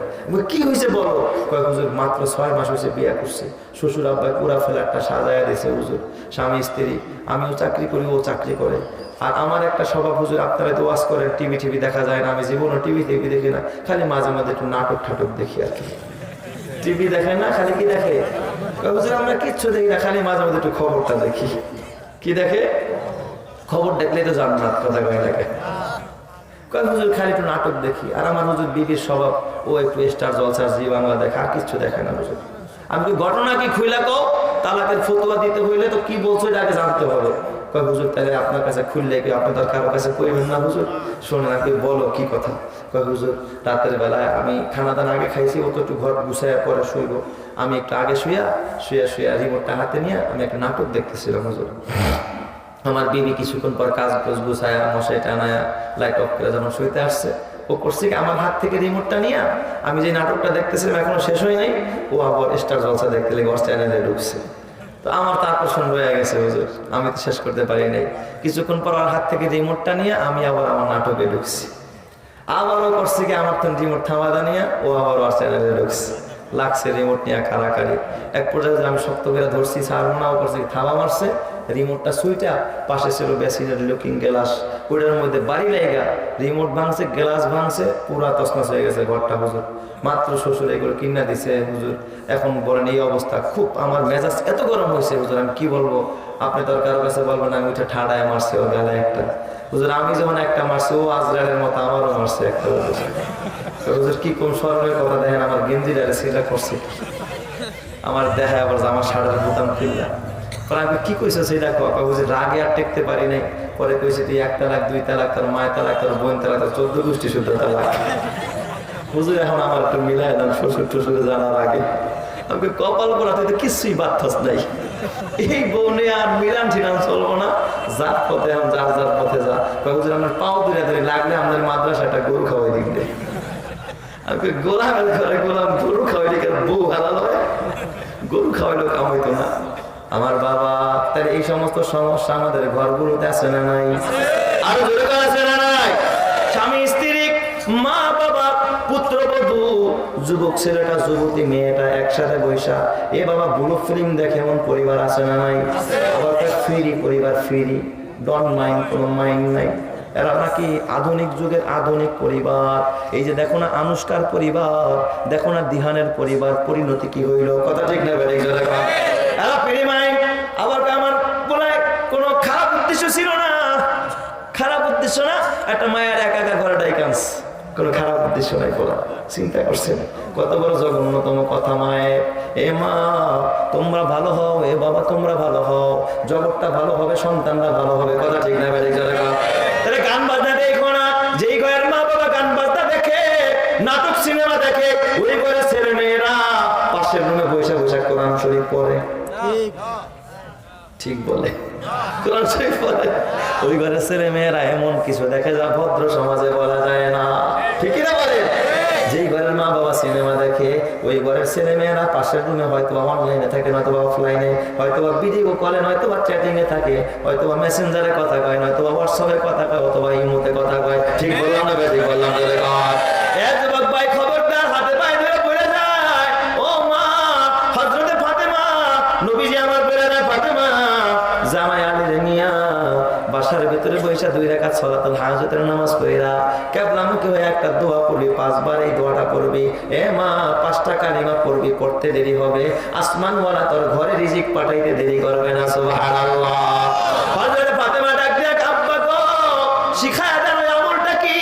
কি হয়েছে বলো? কয় হুজুর মাত্র 6 মাস হয়েছে বিয়ে করছে, শ্বশুর আব্বাই পুরা ফ্ল্যাটটা সাজায়া দিয়েছে হুজুর, স্বামী স্ত্রী, আমিও চাকরি করি, ও চাকরি করে। আর আমার একটা স্বভাব হুজুর, আপনারা তো ওয়াজ করেন, টিভি দেখা যায় না, আমি জীবনও টিভি দেখি না, খালি মাঝে মাঝে একটু নাটক ঠাটক দেখি আর কি। টিভি দেখে না, খালি কি দেখে? হুজুর আমরা কিচ্ছু দেখি না, খালি মাঝে মাঝে একটু খবরটা দেখি। কি দেখে? খবর দেখলেই তো জান্নাত, কথা কয় দেখে। কয় হুজুর খালি একটু নাটক দেখি। আর আমার হুজুর বিবির স্বভাব, ও একটু স্টার জলসা, জি বাংলা দেখে, আর কিচ্ছু দেখে না হুজুর। আমি কি ঘটনা কি খুইলা কও? তালাকের ফতোয়া দিতে হইলে তো কি বলছো এটা আগে জানতে হবে। কয় হুজুর তাহলে আপনার কাছে খুললে কি আপনি তার কারো কাছে কইবেন না হুজুর? শোনেন আর কি, বলো কি কথা? কয় হুজুর রাতের বেলায় আমি খানা দানা আগে খাইছি, ও তো একটু ঘর গুছাইয়া পরে শুইব, আমি একটু আগে শুয়া রিমোটটা হাতে নিয়ে আমি একটা নাটক দেখতেছিলাম হুজুর। আমার বিবি কিছুক্ষণ পর কাজ গুছায়া, মশাই টানায়া, লাইট অফ করে যখন শুইতে আসছে, ও করছে কি আমার হাত থেকে রিমোটটা নিয়ে, আমি যে নাটকটা দেখতেছিলাম এখনো শেষ হয় নাই, ও আবার স্টার জলসা দেখতে লেগে চ্যানেলে ঢুকছে। তো আমার তো আকর্ষণ রয়ে গেছে হুজুর, আমি তো শেষ করতে পারি নাই। কিছুক্ষণ পর আমার হাত থেকে রিমোটটা নিয়ে আমি আবার আমার নাটকে ঢুকছি। আবারও করছে কি আমার তো রিমোট থামাদা নিয়ে ও আবার ওর চ্যানেলে ঢুকছে। লাগছে রিমোট নিয়ে কারাকারি। এক পর্যায়ে আমি শক্ত করে ধরছি, ছাড়বো না, ও করছে কি থাবা মারছে, রিমোটটা সুইটা, পাশে ছিল বেসিনের লুকিং গ্লাস, ওইটার মধ্যে বাড়ি লাইগা রিমোট ভাঙছে, গ্লাস ভাঙছে, পুরা তছনছ হয়ে গেছে ঘরটা হুজুর। মাত্র শ্বশুর এগুলো কিনা দিছে হুজুর। এখন বলেন এই অবস্থা, খুব আমার মেজাজ এত গরম হয়েছে হুজুর, আমি কি বলবো? আপনি তো কারো কাছে বলবেন আমি ওইটা ঠাডায় মারছে ও গালে একটা। হুজুর আমি যখন একটা মারছি, ও আজরালের মতো আমারও মারছে একটা হুজুর। কি কম স্মরণের কথা দেখেন, আমার গেঞ্জিটারে সিলা করছে, আমার দেখা আবার আমার শাড়ির বোতাম খুললাম। পরে আমি কি কইছো সেটা হুজুর, রাগে আর টেকতে পারি নাই। পরে কইছে তুই 1 তালাক 2 তালাক, তোর মায়ের তালাক, তোর বোন তালাক, তোর 14 গোষ্ঠী শুদ্ধ তালাক। হুজুর এখন আমার একটু মিলাই দেন শ্বশুর টশুরে জানার আগে। আমাকে কপাল করা, তুই তো কিছুই বাধ্যাস নাই, এই বউনে আর মিলান ঠিলান চলবো না, যার পথে এখন যার যার পথে যা। হুজুর আমার পাও ধরে ধরে লাগলে আমাদের মাদ্রাসাটা গরু খাওয়াই দিন দে। আমি গোলামের ঘরে গোলাম, গরু খাওয়াইলে কেন বউ হালাল হয়? গরু খাওয়াইলেও কামাইতো না আমার বাবা। তাহলে এই সমস্ত সমস্যা আমাদের ঘরগুলোতে আছে না নাই? আরো জোরে আছে না নাই? স্বামী স্ত্রী, মা বাবা, পুত্রবধূ, যুবক ছেলেটা যুবতী মেয়েটা একসাথে বৈশা এ বাবা ব্লু ফিল্ম দেখে এমন পরিবার আছে না নাই? আবার ফ্রি পরিবার, ফ্রি, ডন মাইন্ড, কোনো মাইন্ড নাই। এরা নাকি আধুনিক যুগের আধুনিক পরিবার। এই যে দেখো না আনুষ্কার পরিবার, দেখো না দিহানের পরিবার, পরিণতি কি হইল? কথা ঠিক না বেড়ে গেল। এরা ফ্রি মাইন্ড। আবার আমার বলে কোনো খারাপ উদ্দেশ্য ছিল না, খারাপ উদ্দেশ্য না, একটা মায়ের একা একা ঘরে ডাইকান্স কোনো খারাপ উদ্দেশ্য নাই বলা, চিন্তা করছেন কত বড় জঘন্যতম কথা মায়ের। এ মা তোমরা ভালো হও, এ বাবা তোমরা ভালো হও, জগৎটা ভালো হবে, সন্তানরা ভালো হবে, কথা ঠিক না বেড়ে যাবে। তাহলে গান বাজনা দেখো না, যেই ঘরের মা বাবা গান বাজনা দেখে, নাটক সিনেমা দেখে, ওই ঘরের ছেলে মেয়েরা পাশের রুমে বৈশা বৈশা কোরআন শরীফ পড়ে। ঠিক বলে, কোরআন শরীফ পড়ে। ওই ঘরের ছেলে মেয়েরা এমন কিছু দেখে যা ভদ্র সমাজে বলা যায় না, ঠিক না বলে? যেই ঘরের মা বাবা সিনেমা দেখে, ওই ঘরের ছেলে মেয়েরা পাশের রুমে হয়তো অনলাইনে থাকে, নয়তো অফলাইনে, হয়তো ভিডিও কলে, নয়তো চ্যাটিং এ থাকে, হয়তো মেসেঞ্জারে কথা কয়, নয়তো হোয়াটসঅ্যাপে কথা কয়, অথবা ইমোতে কথা কয়। ঠিক বললাম না? বেশি বললাম? যুবক ভাই খবরদার, হাতে পায়ে ধরে পড়ে যায়। ও মা, হযরতে ফাতেমা নবীজি আমার বলে না, ফাতেমা জামাই আলীর নিয়া বাসার ভিতরে বৈশা 2 রাকাত সালাতুল হাজতের নামাজ পড়িরা কেবলামুখী হয়ে একটা দোয়া পড়বি, 5 বার এই দোয়াটা পড়বি। এ মা 5টা কালিমা পড়বি, পড়তে দেরি হবে, আসমানওয়ালা তোর ঘরে রিজিক পাঠাইতে দেরি করবে না। সুবহানাল্লাহ। হযরতে ফাতেমা ডাক দিয়া, আব্বা গো শিখায়া দেন ওই আমলটা কি?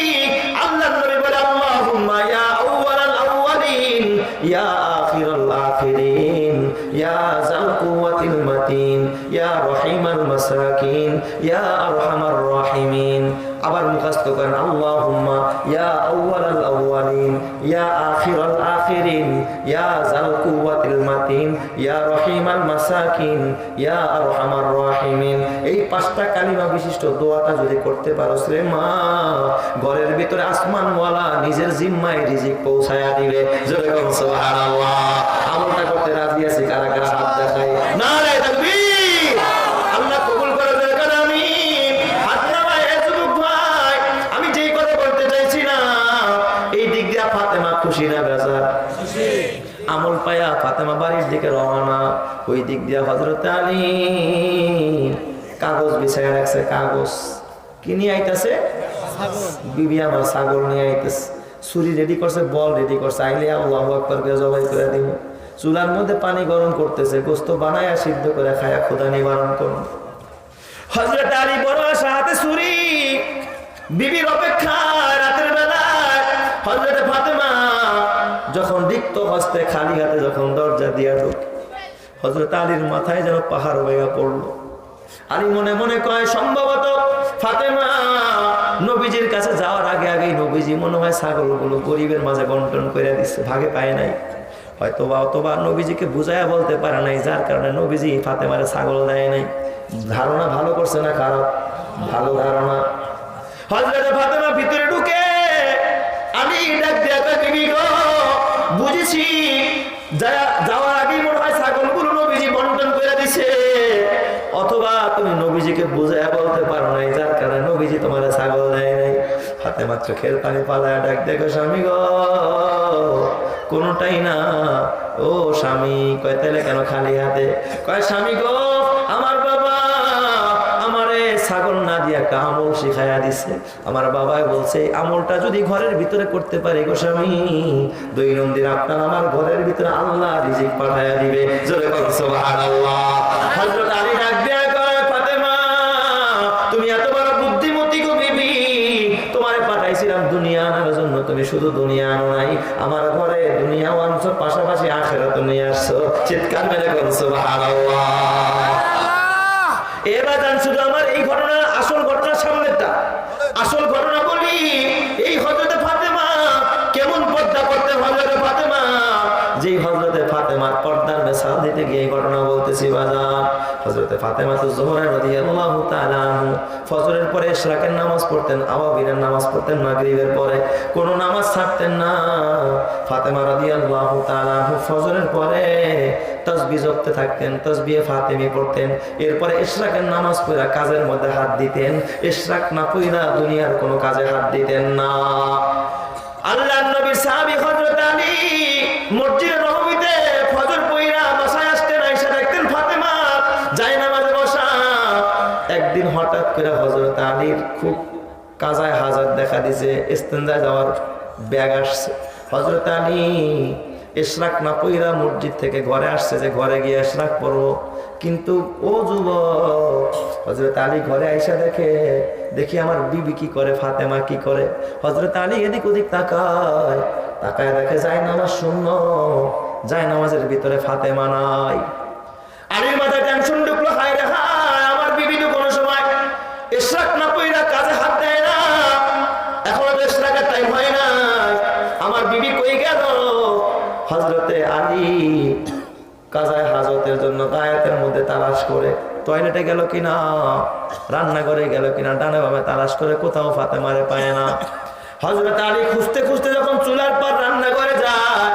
আল্লাহর নবী বলে, আল্লাহুম্মা ইয়া আউওয়ালাল আউওয়ালিন ইয়া আখিরাল আখিরিন ইয়া যাল কুওয়াতিল মাতিন ইয়া রহিমাল মাসাকিন ইয়া আরহামার রাহিমিন। আবার মুখস্থ করেন, আল্লাহুম্মা ইয়া আউওয়ালাল আউওয়ালিন ইয়া আখিরাল আখিরিন ইয়া যাল কুওয়াতিল মাতিন ইয়া রহিমাল মাসাকিন ইয়া আরহামার রাহিমিন। এই 5টা কালিমা বিশিষ্ট দোয়াটা যদি করতে পারো রে মা, ঘরের ভিতরে আসমানওয়ালা নিজের জিম্মায় রিজিক পৌঁছায়া দিবে। জোরে বলুন সুবহানাল্লাহ। আমলটা করতে রাজি আছি? কারা কারা হাত দেখায়? নারে তাকবীর। আল্লাহ কবুল করে দেন। আমিন। হাত নামায়। যুবক ভাই, আমি যেই কথা বলতে চাইছি না, এই দিক দিয়ে ফাতেমা খুশি না বেজার? খুশি। আমল পায়া ফাতেমা বাড়ির দিকে রওনা। ওই দিক দিয়ে হযরত আলী কাগজ বিছায়া রাখছে। কাগজ কি নিয়ে আইতাছে? বিবি আমার ছাগল নিয়ে আইতেছে। ছুরি রেডি করছে, বল রেডি করছে, আইলে আল্লাহু আকবার করে জবাই করে দিব। চুলার মধ্যে পানি গরম করতেছে, গোস্ত বানায়া সিদ্ধ করে খায়া খোদা নিবারণ করুন। হযরত আলী বড় আশা, হাতে ছুরি, বিবির অপেক্ষা। রাতের বেলায় হযরত ফাতেমা যখন রিক্ত হস্তে খালি হাতে যখন দরজা দিয়া ঢোকে, হযরত আলীর মাথায় যেন পাহাড় ভেঙে পড়লো। আলী মনে মনে কয়, সম্ভবত ফাতেমা নবীজির কাছে যাওয়ার আগে আগেই নবীজি মনে হয় ছাগলগুলো গরিবের মাঝে বন্টন করে দিচ্ছে, ভাগে পায় নাই। হয়তোবা অথবা নবীজিকে বুঝাইয়া বলতে পারে নাই, যার কারণে নবীজি ফাতেমারে ছাগল দেয় নাই। ধারণা ভালো করছে না খারাপ? ভালো ধারণা। হযরত ফাতেমা ভিতরে ঢুকে আলী ডাক দিয়া কয়, বিবি গো বুঝেছি, যাওয়ার আগেই মনে হয় ছাগলগুলো নবীজি বন্টন করে দিছে, অথবা তুমি নবীজিকে বুঝাইয়া বলতে পারো নাই, যার কারণে নবীজি তোমার ছাগল দেয় নাই। ফাতেমা চোখের পানি পালায়া ডাক দেখো, স্বামী গো কোনটাই না। ও স্বামী। কয় তাহলে কেন খালি হাতে? কয় স্বামী গো আমার বাবা আমারে ছাগল না দিয়া একটা আমল শিখাইয়া দিছে। আমার বাবাই বলছে আমলটা যদি ঘরের ভিতরে করতে পারি গো স্বামী, দৈনন্দিন আপনার আমার ঘরের ভিতরে আল্লাহ রিজিক পাঠাইয়া দিবে। জোরে বলুন সুবহানাল্লাহ। হযরত আলী ডাক দিয়া কয়, ফাতেমা তুমি এত বড় বুদ্ধিমতী গো বিবি, তোমারে পাঠাইছিলাম দুনিয়া আনার জন্য, তুমি শুধু দুনিয়া আনো নাই, আমার ঘরে দুনিয়াও আনছো, পাশাপাশি আখিরাত নিয়ে আসছো। চিৎকার মেরে বলুন সুবহানাল্লাহ। এবার জান, শুধু আমার এই ঘটনা, আসল ঘটনার সামনেটা আসল ঘটনা বলি। এই হযরতে ফাতেমা কেমন পর্দা করতে, হযরতে ফাতেমা যেই হযরতে ফাতেমার পর্দার মিসাল দিতে গিয়ে এই ঘটনা বলতেছি বাজার। হযরতে ফাতেমা তো যোহর রাদিয়াল্লাহু তাআলা আনহু ফজরের পরে ইশরাকের নামাজ পড়তেন, আওয়াবিরের নামাজ পড়তেন, মাগরিবের পরে কোনো নামাজ ছাড়তেন না। ফাতেমা রাদিয়াল্লাহু তাআলা আনহু ফজরের পরে তাসবিহ জপতে থাকতেন, তাসবিহে ফাতেমি পড়তেন, এরপরে ইশরাকের নামাজ পড়া কাজের মধ্যে হাত দিতেন। ইশরাক না পড়া দুনিয়ার কোনো কাজে হাত দিতেন না। আল্লাহর নবীর সাহাবী হযরত আলী মসজিদে নববীতে ফজর পড়া বাসায় আসতেন, আয়েশা দেখতেন ফাতেমা জায়নামাজে বসা। একদিন হঠাৎ করে হযরত আলীর খুব কাজায় হাজাত দেখা দিয়েছে, ইস্তেঞ্জায় যাওয়ার ব্যাগ আসছে। হযরত আলী ইশরাক না পইরা মসজিদ থেকে ঘরে আসছে যে ঘরে গিয়ে ইশরাক পড়বো, কিন্তু ও যুবক, হযরত আলী ঘরে আইসা দেখি আমার বিবি কি করে, ফাতেমা কি করে। হযরত আলী এদিক ওদিক তাকায় দেখে যায় নামাজ শূন্য, যায় নামাজের ভিতরে ফাতেমা নাই। আলীর মাথায় টেনশন ঢুকলো, হায় রে হায়, আমার বিবি তো কোনো সময় ইশরাক না পইরা কাজে হাত দেয় না, এখনো তো ইশরাকের টাইম হয় না, আমার বিবি কই গেল। হযরতে আলী কাজায় হাজতের জন্য গায়েতের মধ্যে তালাশ করে, টয়লেটে গেল কিনা, রান্নাঘরে গেল কিনা, ডানে বামে তালাশ করে, কোথাও ফাতেমারে পায় না। হযরত আলী খুঁজতে খুঁজতে যখন চুলার পর রান্নাঘরে যায়,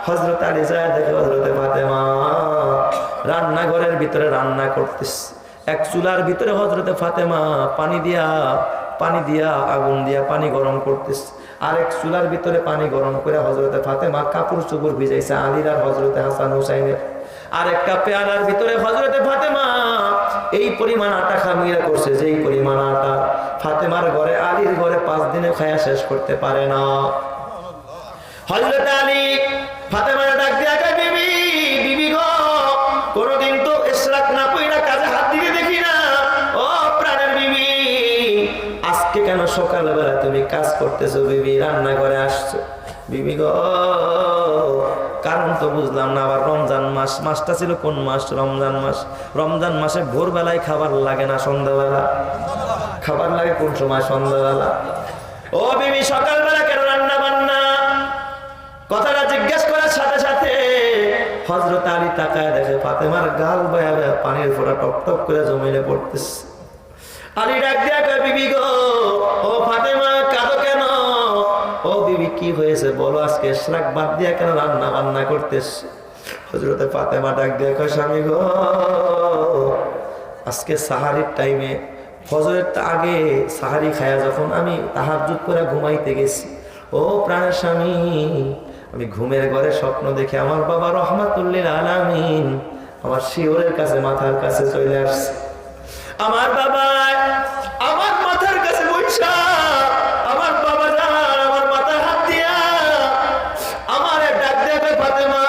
হযরত আলী যায় দেখে হযরতে ফাতেমা রান্নাঘরের ভিতরে রান্না করতেছে। এক চুলার ভিতরে হযরতে ফাতেমা পানি দিয়া আগুন দিয়া পানি গরম করতেছে, আরেক চুলার ভিতরে পানি গরম করে হযরতে ফাতেমা কাপড় চোপড় ভিজাইছে আলীর আর হযরতে হাসান হুসাইনের। আরেকটা পেয়ালার ভিতরে হযরতে ফাতেমা এই পরিমাণ আটা খামিরা করছে, যেই পরিমাণ আটা ফাতেমার ঘরে আলীর ঘরে 5 দিনে খায়া শেষ করতে পারে না। হযরত আলী ফাতেমার ডাক দিয়া কয়, বিবি গো, কোনদিন তো ইশরাক না পইরা কাজে হাত দিতে দেখি না, ও প্রাণের বিবি, আজকে কেন সকালবেলা তুমি কাজ করতেছো বিবি, রান্না করে আসছো? বিবি গো, কারণ তো বুঝলাম না। আবার রমজান মাসটা ছিল কোন মাস? রমজান মাস। রমজান মাসে ভোরবেলায় খাবার লাগে না, সন্ধ্যাবেলা খাবার লাগে। কোন সময়? সন্ধ্যাবেলা। ও বিবি, সকালবেলা কেন রান্না বান্না? কথাটা জিজ্ঞেস করার সাথে সাথে হযরত আলী তাকায় দেখে ফাতেমার গাল বয়া বয়া পানির ফোঁটা টপ টপ করে জমিনে পড়তেছে। আলী ডাক দিয়া কয়, বিবি গো, ও ফাতেমা, কাঁদো কেন? ও বিবি, কি হয়েছে বলো, আজকে ইশরাক বাদ দিয়া কেন রান্না বান্না করতেছ? হযরতে ফাতেমা ডাক দিয়া কয়, স্বামী গো, আজকে সাহারির টাইমে ফজরের আগে সাহারি খায়া যখন আমি তাহাজ্জুদ করে ঘুমাইতে গেছি, ও প্রাণের স্বামী, আমি ঘুমের ঘরে স্বপ্ন দেখে আমার বাবা রহমাতুল্লিল আলামিন আমার শিওরের কাছে, মাথার কাছে চলে আসছে। আমার বাবা আমার মাথার কাছে বৈশা, আমার বাবা জান আমার মাথায় হাত দিয়া আমারে ডাক দেবে, ফাতেমা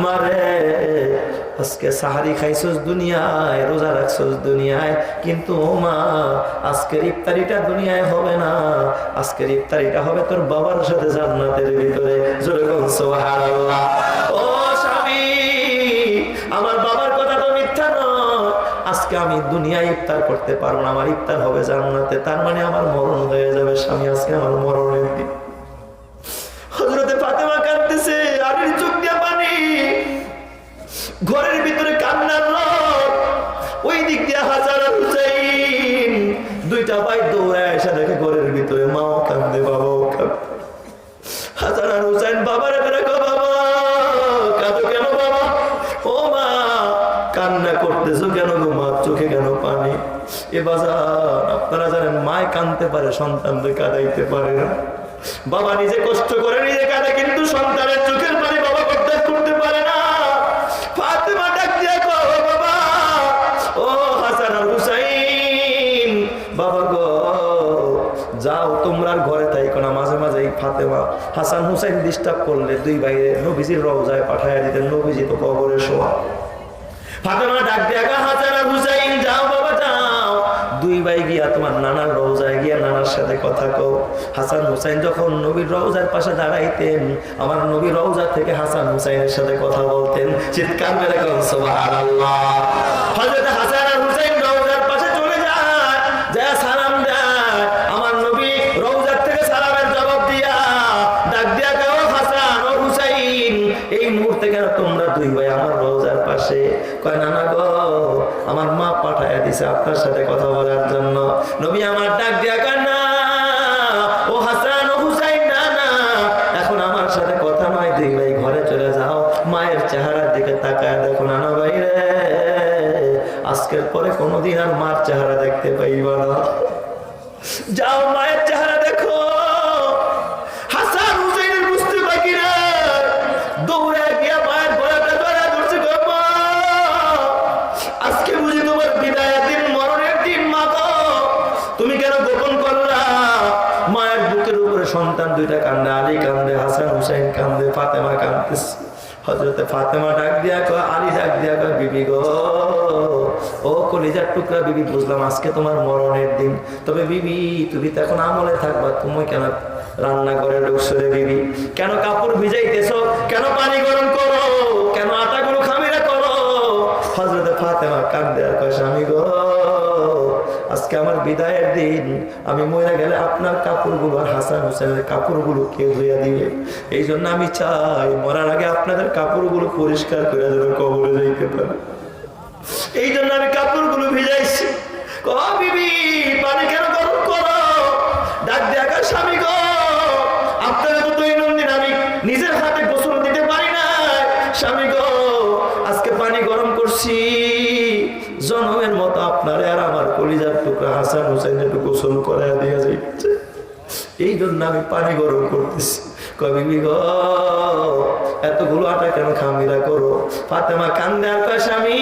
মারে, আজকে সাহারি খাইছস দুনিয়ায়, রোজা রাখছস দুনিয়ায়, কিন্তু ও মা, আজকের ইফতারিটা দুনিয়ায় হবে না, আজকের ইফতারিটা হবে তোর বাবার সাথে জান্নাতের ভিতরে। জোরে বল সুবহানাল্লাহ। ও স্বামী, আমার বাবার কথা তো মিথ্যা নয়, আজকে আমি দুনিয়ায় ইফতার করতে পারবো না, আমার ইফতার হবে জান্নাতে, তার মানে আমার মরণ হয়ে যাবে। স্বামী, আজকে আমার মরণের দিন। হযরতে ফাতেমা কাঁদতেছে, আলীর চোখ দিয়ে পানি, ঘরের ভিতরে কান্নার রোদ, ওই দিক দিয়ে হাসান আর হুসাইন দুইটা ভাই দৌড়ায় এসে দেখে ঘরের ভিতরে মাও কান্দে, বাবাও কান্দে। হাসান আর হুসাইন বাবারে দেখো, বাবা কাঁদো কেন বাবা? ও মা, কান্না করতেছো কেন গো মা, চোখে কেন পানি? এ বাজার, আপনারা জানেন মায় কাঁদতে পারে, সন্তানদের কাঁদাইতে পারে না। বাবা নিজে কষ্ট করে নিজে কাঁদে, কিন্তু সন্তানের চোখের পানি বাবা বরদাস্ত করতে পারে না। ফাতেমা ডাক দিয়া কও, বাবা, ও হাসান আর হুসাইন, বাবা গো, যাও তোমরা ঘরে থাইকো না, মাঝে মাঝে এই ফাতেমা হাসান হুসাইন ডিস্টার্ব করলে দুই ভাইরে নবীজির রওজায় পাঠাইয়া দিতেন, নবীজি তো কবরে শোয়া। ফাতেমা ডাক দিয়া কয়, হাসান আর হুসাইন, যাও বাবা যাও, দুই ভাই গিয়া তোমার নানার রওজায় গিয়া নানার সাথে কথা কও। হাসান হুসাইন যখন নবীর রওজার পাশে দাঁড়াইতেন, আমার নবীর রওজা থেকে হাসান হুসাইনের সাথে কথা বলতেন। চিৎকার মেরে কোন সুবহানাল্লাহ। হযরত হাসান আর হুসাইন রওজার পাশে চলে যায়, যা সালাম দেয়, আমার নবী রওজার থেকে সালামের জবাব দিয়া ডাক দিয়া কয়, হাসান ও হুসাইন, এই মুহূর্তে কেন তোমরা দুই ভাই আমার রওজার পাশে? কয়, নানা গো, আমার মা পাঠাইয়া দিছে আপনার সাথে কথা বলার জন্য। নবী আমার ডাক দিয়া কয়, না ও হাসান ও হুসাইন, না না, এখন আমার সাথে কথা নয়, দুই ভাই ঘরে চলে যাও, মায়ের চেহারার দিকে তাকায় দেখো। নানা ভাই রে, আজকের পরে কোনোদিন আর মার চেহারা দেখতে পাইবা না, যাও মায়ের চেহারা দেখো। হাসান হুসাইনের বুঝতে বাকি না, দৌড়ে গিয়া মায়ের গলাটা ধরে ধরছে, আজকে বুঝি তোমার বিদায়ের দিন, মরণের দিন, মা গো, তুমি কেন সন্তান দুইটা কান্দে, আলী কান্দে, হাসান হুসাইন কান্দে, ফাতেমা কান্দতেছে। হযরতে ফাতেমা ডাক দিয়া কয়, আলী ডাক দিয়া কয়, বিবি গো, ও কলিজার টুকরা বিবি, বুঝলাম আজকে তোমার মরণের দিন, তবে বিবি তুমি তো এখন আমলে থাকবা, তুমি কেন রান্না করে ঢুকছো রে বিবি? কেন কাপড় ভিজাইতেছো? কেন পানি গরম করো? কেন আটাগুলো খামিরা করো? হযরতে ফাতেমা কান্দে আর কয়, স্বামী গো, আজকে আমার বিদায়ের দিন, আমি মরে গেলে আপনার কাপড়গুলো আর হাসান হুসেনের কাপড়গুলো কে ধুইয়া দিবে? এই জন্য আমি চাই মরার আগে আপনাদের কাপড়গুলো পরিষ্কার করে যেন কবরে যাইতে পারে। এই জন্য আমি কাপড়গুলো ভিজাইছি। বিবি পানি কেন গরম করো? ডাক দেখা, স্বামী গো, আপনারা তো দৈনন্দিন আমি নিজের হাতে গোসল দিতে পারি না, স্বামী গো আজকে পানি গরম করছি, জনমের মতো আপনার আর আমার কলিজার টুকরা হাসান হুসেন একটু গোসল করায় দিয়ে যাইছে, এই জন্য আমি পানি গরম করতেছি। কয়, বিবি গো, এতগুলো আটা কেন খামিরা করো? ফাতেমা কান্দে আর কয়, স্বামী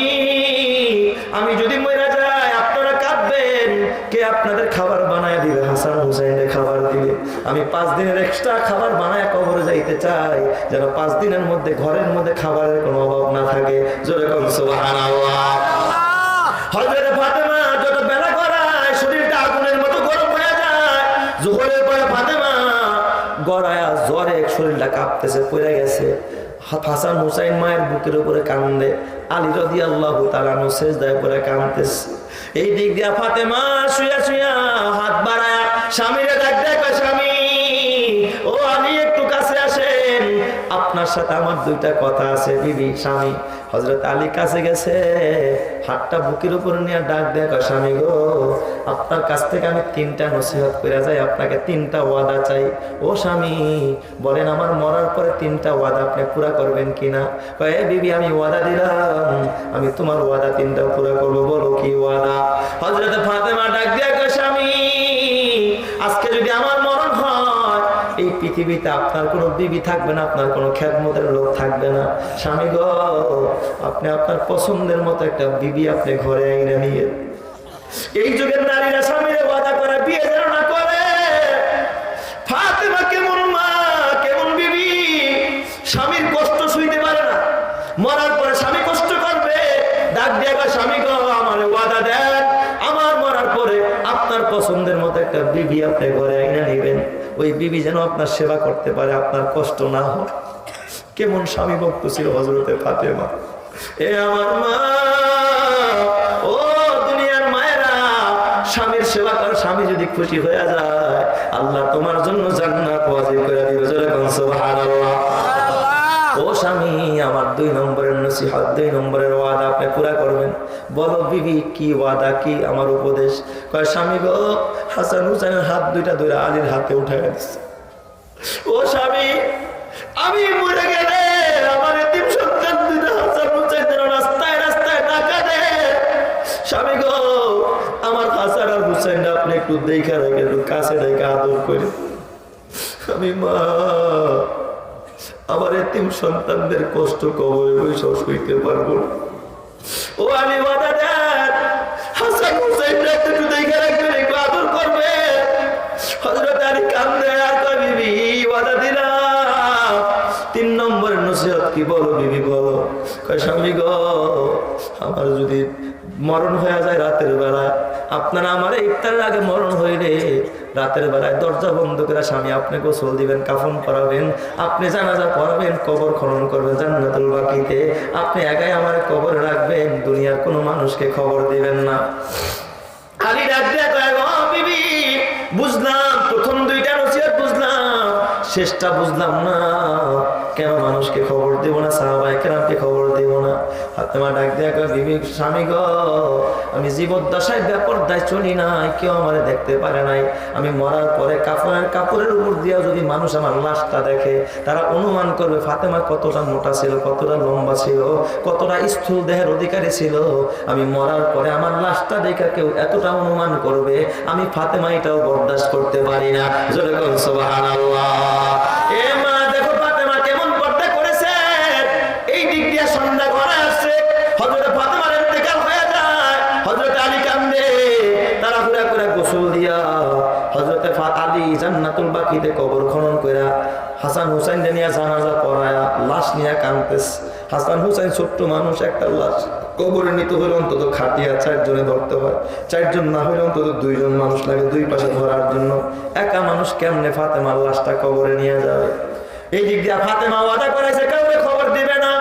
আমি যদি মরে যাই আপনারা কাঁদবেন, কে আপনাদের খাবার বানায় দিবে? হাসান হুসাইনের খাবার দিবে। আমি 5 দিনের এক্সট্রা খাবার বানায় কবরে যাইতে চাই, যেন 5 দিনের মধ্যে ঘরের মধ্যে খাবারের কোনো অভাব না থাকে। জোরে কোন সুবহানাল্লাহ। হযরত ফাতেমা যত বেলা গড়ায় শরীরটা আগুনের মতো গরম হয়ে যায়। জোহরের পরে ফাতেমা গড়ায়া জ্বরে শরীরটা কাঁপতেছে, পড়ে গেছে। হাসান হুসাইন মায়ের বুকের উপরে কান্দে, আলী রাদিয়াল্লাহু তাআলা আনহু সিজদায় পড়ে কাঁদতেছে। এই দিক দিয়া ফাতেমা শুয়া শুয়া হাত বাড়ায়া স্বামীরে ডাক দেয়, কয়, স্বামী ও আলী একটু কাছে আসেন, আপনার সাথে আমার দুইটা কথা আছে। বিবি স্বামী হযরত আলী কাছে গেছে, হাতটা বুকের উপরে নিয়ে ডাক দেয়, কয়, স্বামী গো, আপনার কাছ থেকে আমি 3টা নসিহত করে যাই, আপনাকে 3টা ওয়াদা চাই। ও স্বামী বলেন, আমার মরার পরে 3টা ওয়াদা আপনি পুরা করবেন কিনা? কয়, বিবি আমি ওয়াদা দিলাম, আমি তোমার ওয়াদা 3টা পুরা করবো, বলো কি ওয়াদা? হযরত ফাতেমা ডাক দিয়ে কয়, স্বামী আজকে যদি আমার মরণ হয়, এই পৃথিবীতে আপনার কোনো বিবি থাকবে না, আপনার কোনো খেদমতের লোক থাকবে না। স্বামী গো, আপনি আপনার পছন্দের মতো একটা বিবি আপনি ঘরে এনে নিয়ে। এই যুগের নারীরা স্বামীর ওয়াদা করে বিয়ে যেন না করে। ফাতেমা কেমন মা, কেমন বিবি, স্বামীর কষ্ট সইতে পারে না, মরার পরে স্বামী কষ্ট করবে। ডাক দিয়ে কয়, স্বামী গো, আমার ওয়াদা দেন, আমার মরার পরে আপনার পছন্দের মতো একটা বিবি আপনি ঘরে এনে নিবেন, ওই বিবি যেন আপনার সেবা করতে পারে, আপনার কষ্ট না হয়। কেমন স্বামী ভক্ত ছিল হযরতে ফাতেমা। এ আমার মা, ও দুনিয়ার মায়েরা, স্বামীর সেবা কর, স্বামী যদি খুশি হয়ে যায় আল্লাহ তোমার জন্য জান্নাত ওয়াজিব করে দিবে। জোরে বলুন সুবহানাল্লাহ। ও স্বামী, আমার 2 নম্বরের নসিহত, 2 নম্বরের ওয়াদা আপনি পুরা করবেন। বলো বিবি কি ওয়াদা, কি আমার উপদেশ? কয়, স্বামী গো, হাসান হুসাইনের হাত 2টা ধরে আলীর হাতে উঠায় দিচ্ছে। ও স্বামী, আমি মরে গেলে আমার এতিম সন্তান 2টা হাসান হুসাইনের রাস্তায় রাস্তায় না কাঁদে। স্বামী গো, আমার হাসান আর হুসাইন আপনি একটু দেখা রেখে, একটু কাছে রেখে আদর করে। আমি মা, আমার এতিম সন্তানদের কষ্ট কবরে বসে সইতে পারবো না। ও আলী ওয়াদা দেন, হাসান হুসাইন একটু দেখা রাখবেন, একটু আদর করবে। হযরত আলী কান্দে আর কয়, বিবি ওয়াদা দিলাম। 3 নম্বরের নসিহত কি? বলো বিবি বলো। কয়, স্বামী গো, আমার যদি মরণ হয়ে যায় রাতের বেলায়, আপনারা আমার ইফতারের আগে মরণ হইলে রাতের বেলায় দরজা বন্ধ করে স্বামী আপনি গোসল দিবেন, কাফন পরাবেন, আপনি জানাজা পড়াবেন, কবর খনন করবেন জান্নাতুল বাকিতে, আপনি একাই আমার কবরে রাখবেন, দুনিয়ার কোনো মানুষকে খবর দিবেন না। আলী ডাক দিয়ে কয়, ও বিবি, বুঝলাম প্রথম 2টা নসিহত বুঝলাম, শেষটা বুঝলাম না, কেন মানুষকে খবর দেব না, সাহাবায়ে কেরামকে খবর দেব না? ফাতেমা ডাক দিয়ে কয়, বিবি স্বামী গো, আমি জীবদ্দশায় বেপরদায় চলি নাই, কেউ আমারে দেখতে পারে নাই। আমি মরার পরে কাপড়ের উপর দিয়া যদি মানুষ আমার লাশটা দেখে, তারা অনুমান করবে ফাতেমা কতটা মোটা ছিল, কতটা লম্বা ছিল, কতটা স্থূল দেহের অধিকারী ছিল। আমি মরার পরে আমার লাশটা দেখে কেউ এতটা অনুমান করবে, আমি ফাতেমা এটাও বরদাস্ত করতে পারি না। জোরে বলুন সুবহানাল্লাহ। এ মা দেখো ফাতেমা কেমন পর্দা করেছে। এই দিক দিয়ে সন্ধ্যা ঘরে আসছে, হযরত ফাতেমার ইন্তেকাল হয়ে যায়। হযরত আলী কান্দে, তারা পুরা করে গোসল দিয়া হযরত আলী জান্নাতুল বাকিতে কবর খনন কইরা হাসান হুসাইন নিয়ে জানাজা পড়ায়া লাশ নিয়ে কাঁদতেছে। হাসান হুসাইন ছোট্ট মানুষ, একটা লাশ কবরে নিতে হলে অন্তত খাটিয়া 4 জনে ধরতে হয়, 4 জন না হলে অন্তত 2 জন মানুষ লাগে 2 পাশে ধরার জন্য। একা মানুষ কেমনে ফাতেমার লাশটা কবরে নিয়ে যাবে? এই দিক দিয়ে ফাতেমা ওয়াদা করেছে কাউকে খবর দিবে না।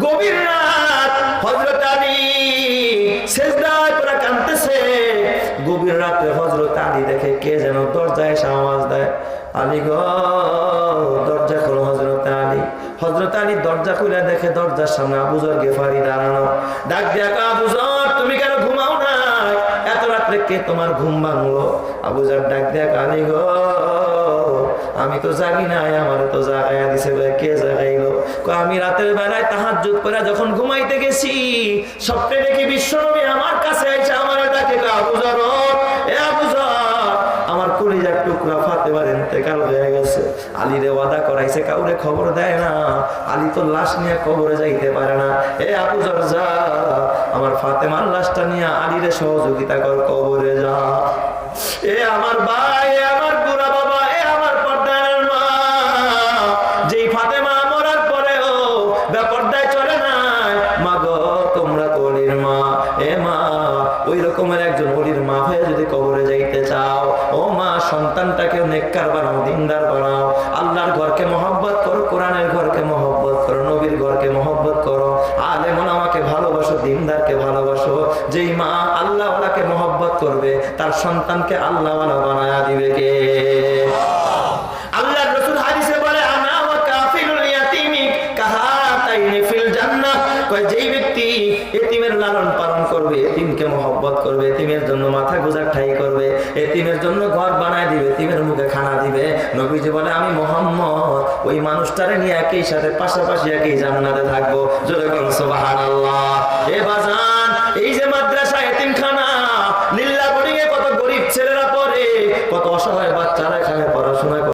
গভীর রাত, হযরত আলী সিজদায় পড়ে কাঁদতেছে। গভীর রাতে হযরত আলী দেখে কে যেন দরজায় এসে আওয়াজ দেয়, আলী গো দরজা খোলো। হযরত আলী দরজা খুলে দেখে দরজার সামনে আবু যর গেফারি দাঁড়ানো। ডাক দিয়া কয়, আবু যর তুমি কেন ঘুমাও না? এত রাত্রে কে তোমার ঘুম ভাঙলো? আবু যর ডাক দিয়া কয়, আলী গো আমি তো জাগি নাই, আমার তো জাগাইয়া দিছে। কে জাগাইলো? কয় আমি রাতের বেলায় তাহাজ্জুদ পড়ে যখন ঘুমাইতে গেছি স্বপ্নে দেখি বিশ্বনবী আমার কাছে এসে আমার ডাকে, কয় আবু যর, এ আবু যর আমার কলিজার টুকরা ফাতেমার ইন্তেকাল হয়ে গেছে। আলীরে ওয়াদা করাইছে কাউরে খবর দেয় না, আলী তো লাশ নিয়ে কবরে যাইতে পারে না। এ আবু যর যা আমার ফাতেমার লাশটা নিয়ে আলীরে সহযোগিতা কর, কবরে যা। এ আমার ভাই, এ আমার বুড়া বাবা, এ আমার পর্দার মা, যেই ফাতেমা মরার পরেও বেপর্দায় চলে নাই। মা গো তোমরা তো অলির মা, এ মা ওই রকমের একজন অলির মা হয়ে যদি কবরে যাইতে চাও, ও মা সন্তানটাকে নেককার বানাও, দিনদার বানাও, আল্লাহর ঘরকে মহব্বত করো, কোরআনের ঘরকে মহব্বত করো, নবীর ঘরকে মহব্বত করো, আলেম ওলামাকে ভালোবাসো, দিনদারকে ভালোবাসো। যেই মা আল্লাহ ওয়ালাকে মহব্বত করবে তার সন্তানকে আল্লাহ ওয়ালা বানায়া দিবে কে? আল্লাহর রাসূল হাদিসে বলে, আনা ওয়া কাফিলুল ইয়াতীমি কাহাতাইনি ফিল জান্নাহ। কয় যেই ব্যক্তি এতিমের লালন পালন করবে, এতিমকে মহব্বত করবে, এতিমের জন্য মাথা গোঁজার ঠাই করবে, এতিমের জন্য ঘর বানায় দিবে, এতিমের মুখে খানা দিবে, নবীজি বলে আমি মুহাম্মদ ওই মানুষটারে নিয়ে একই সাথে পাশাপাশি একই জান্নাতে থাকবো। জোরে বলুন সুবহানাল্লাহ।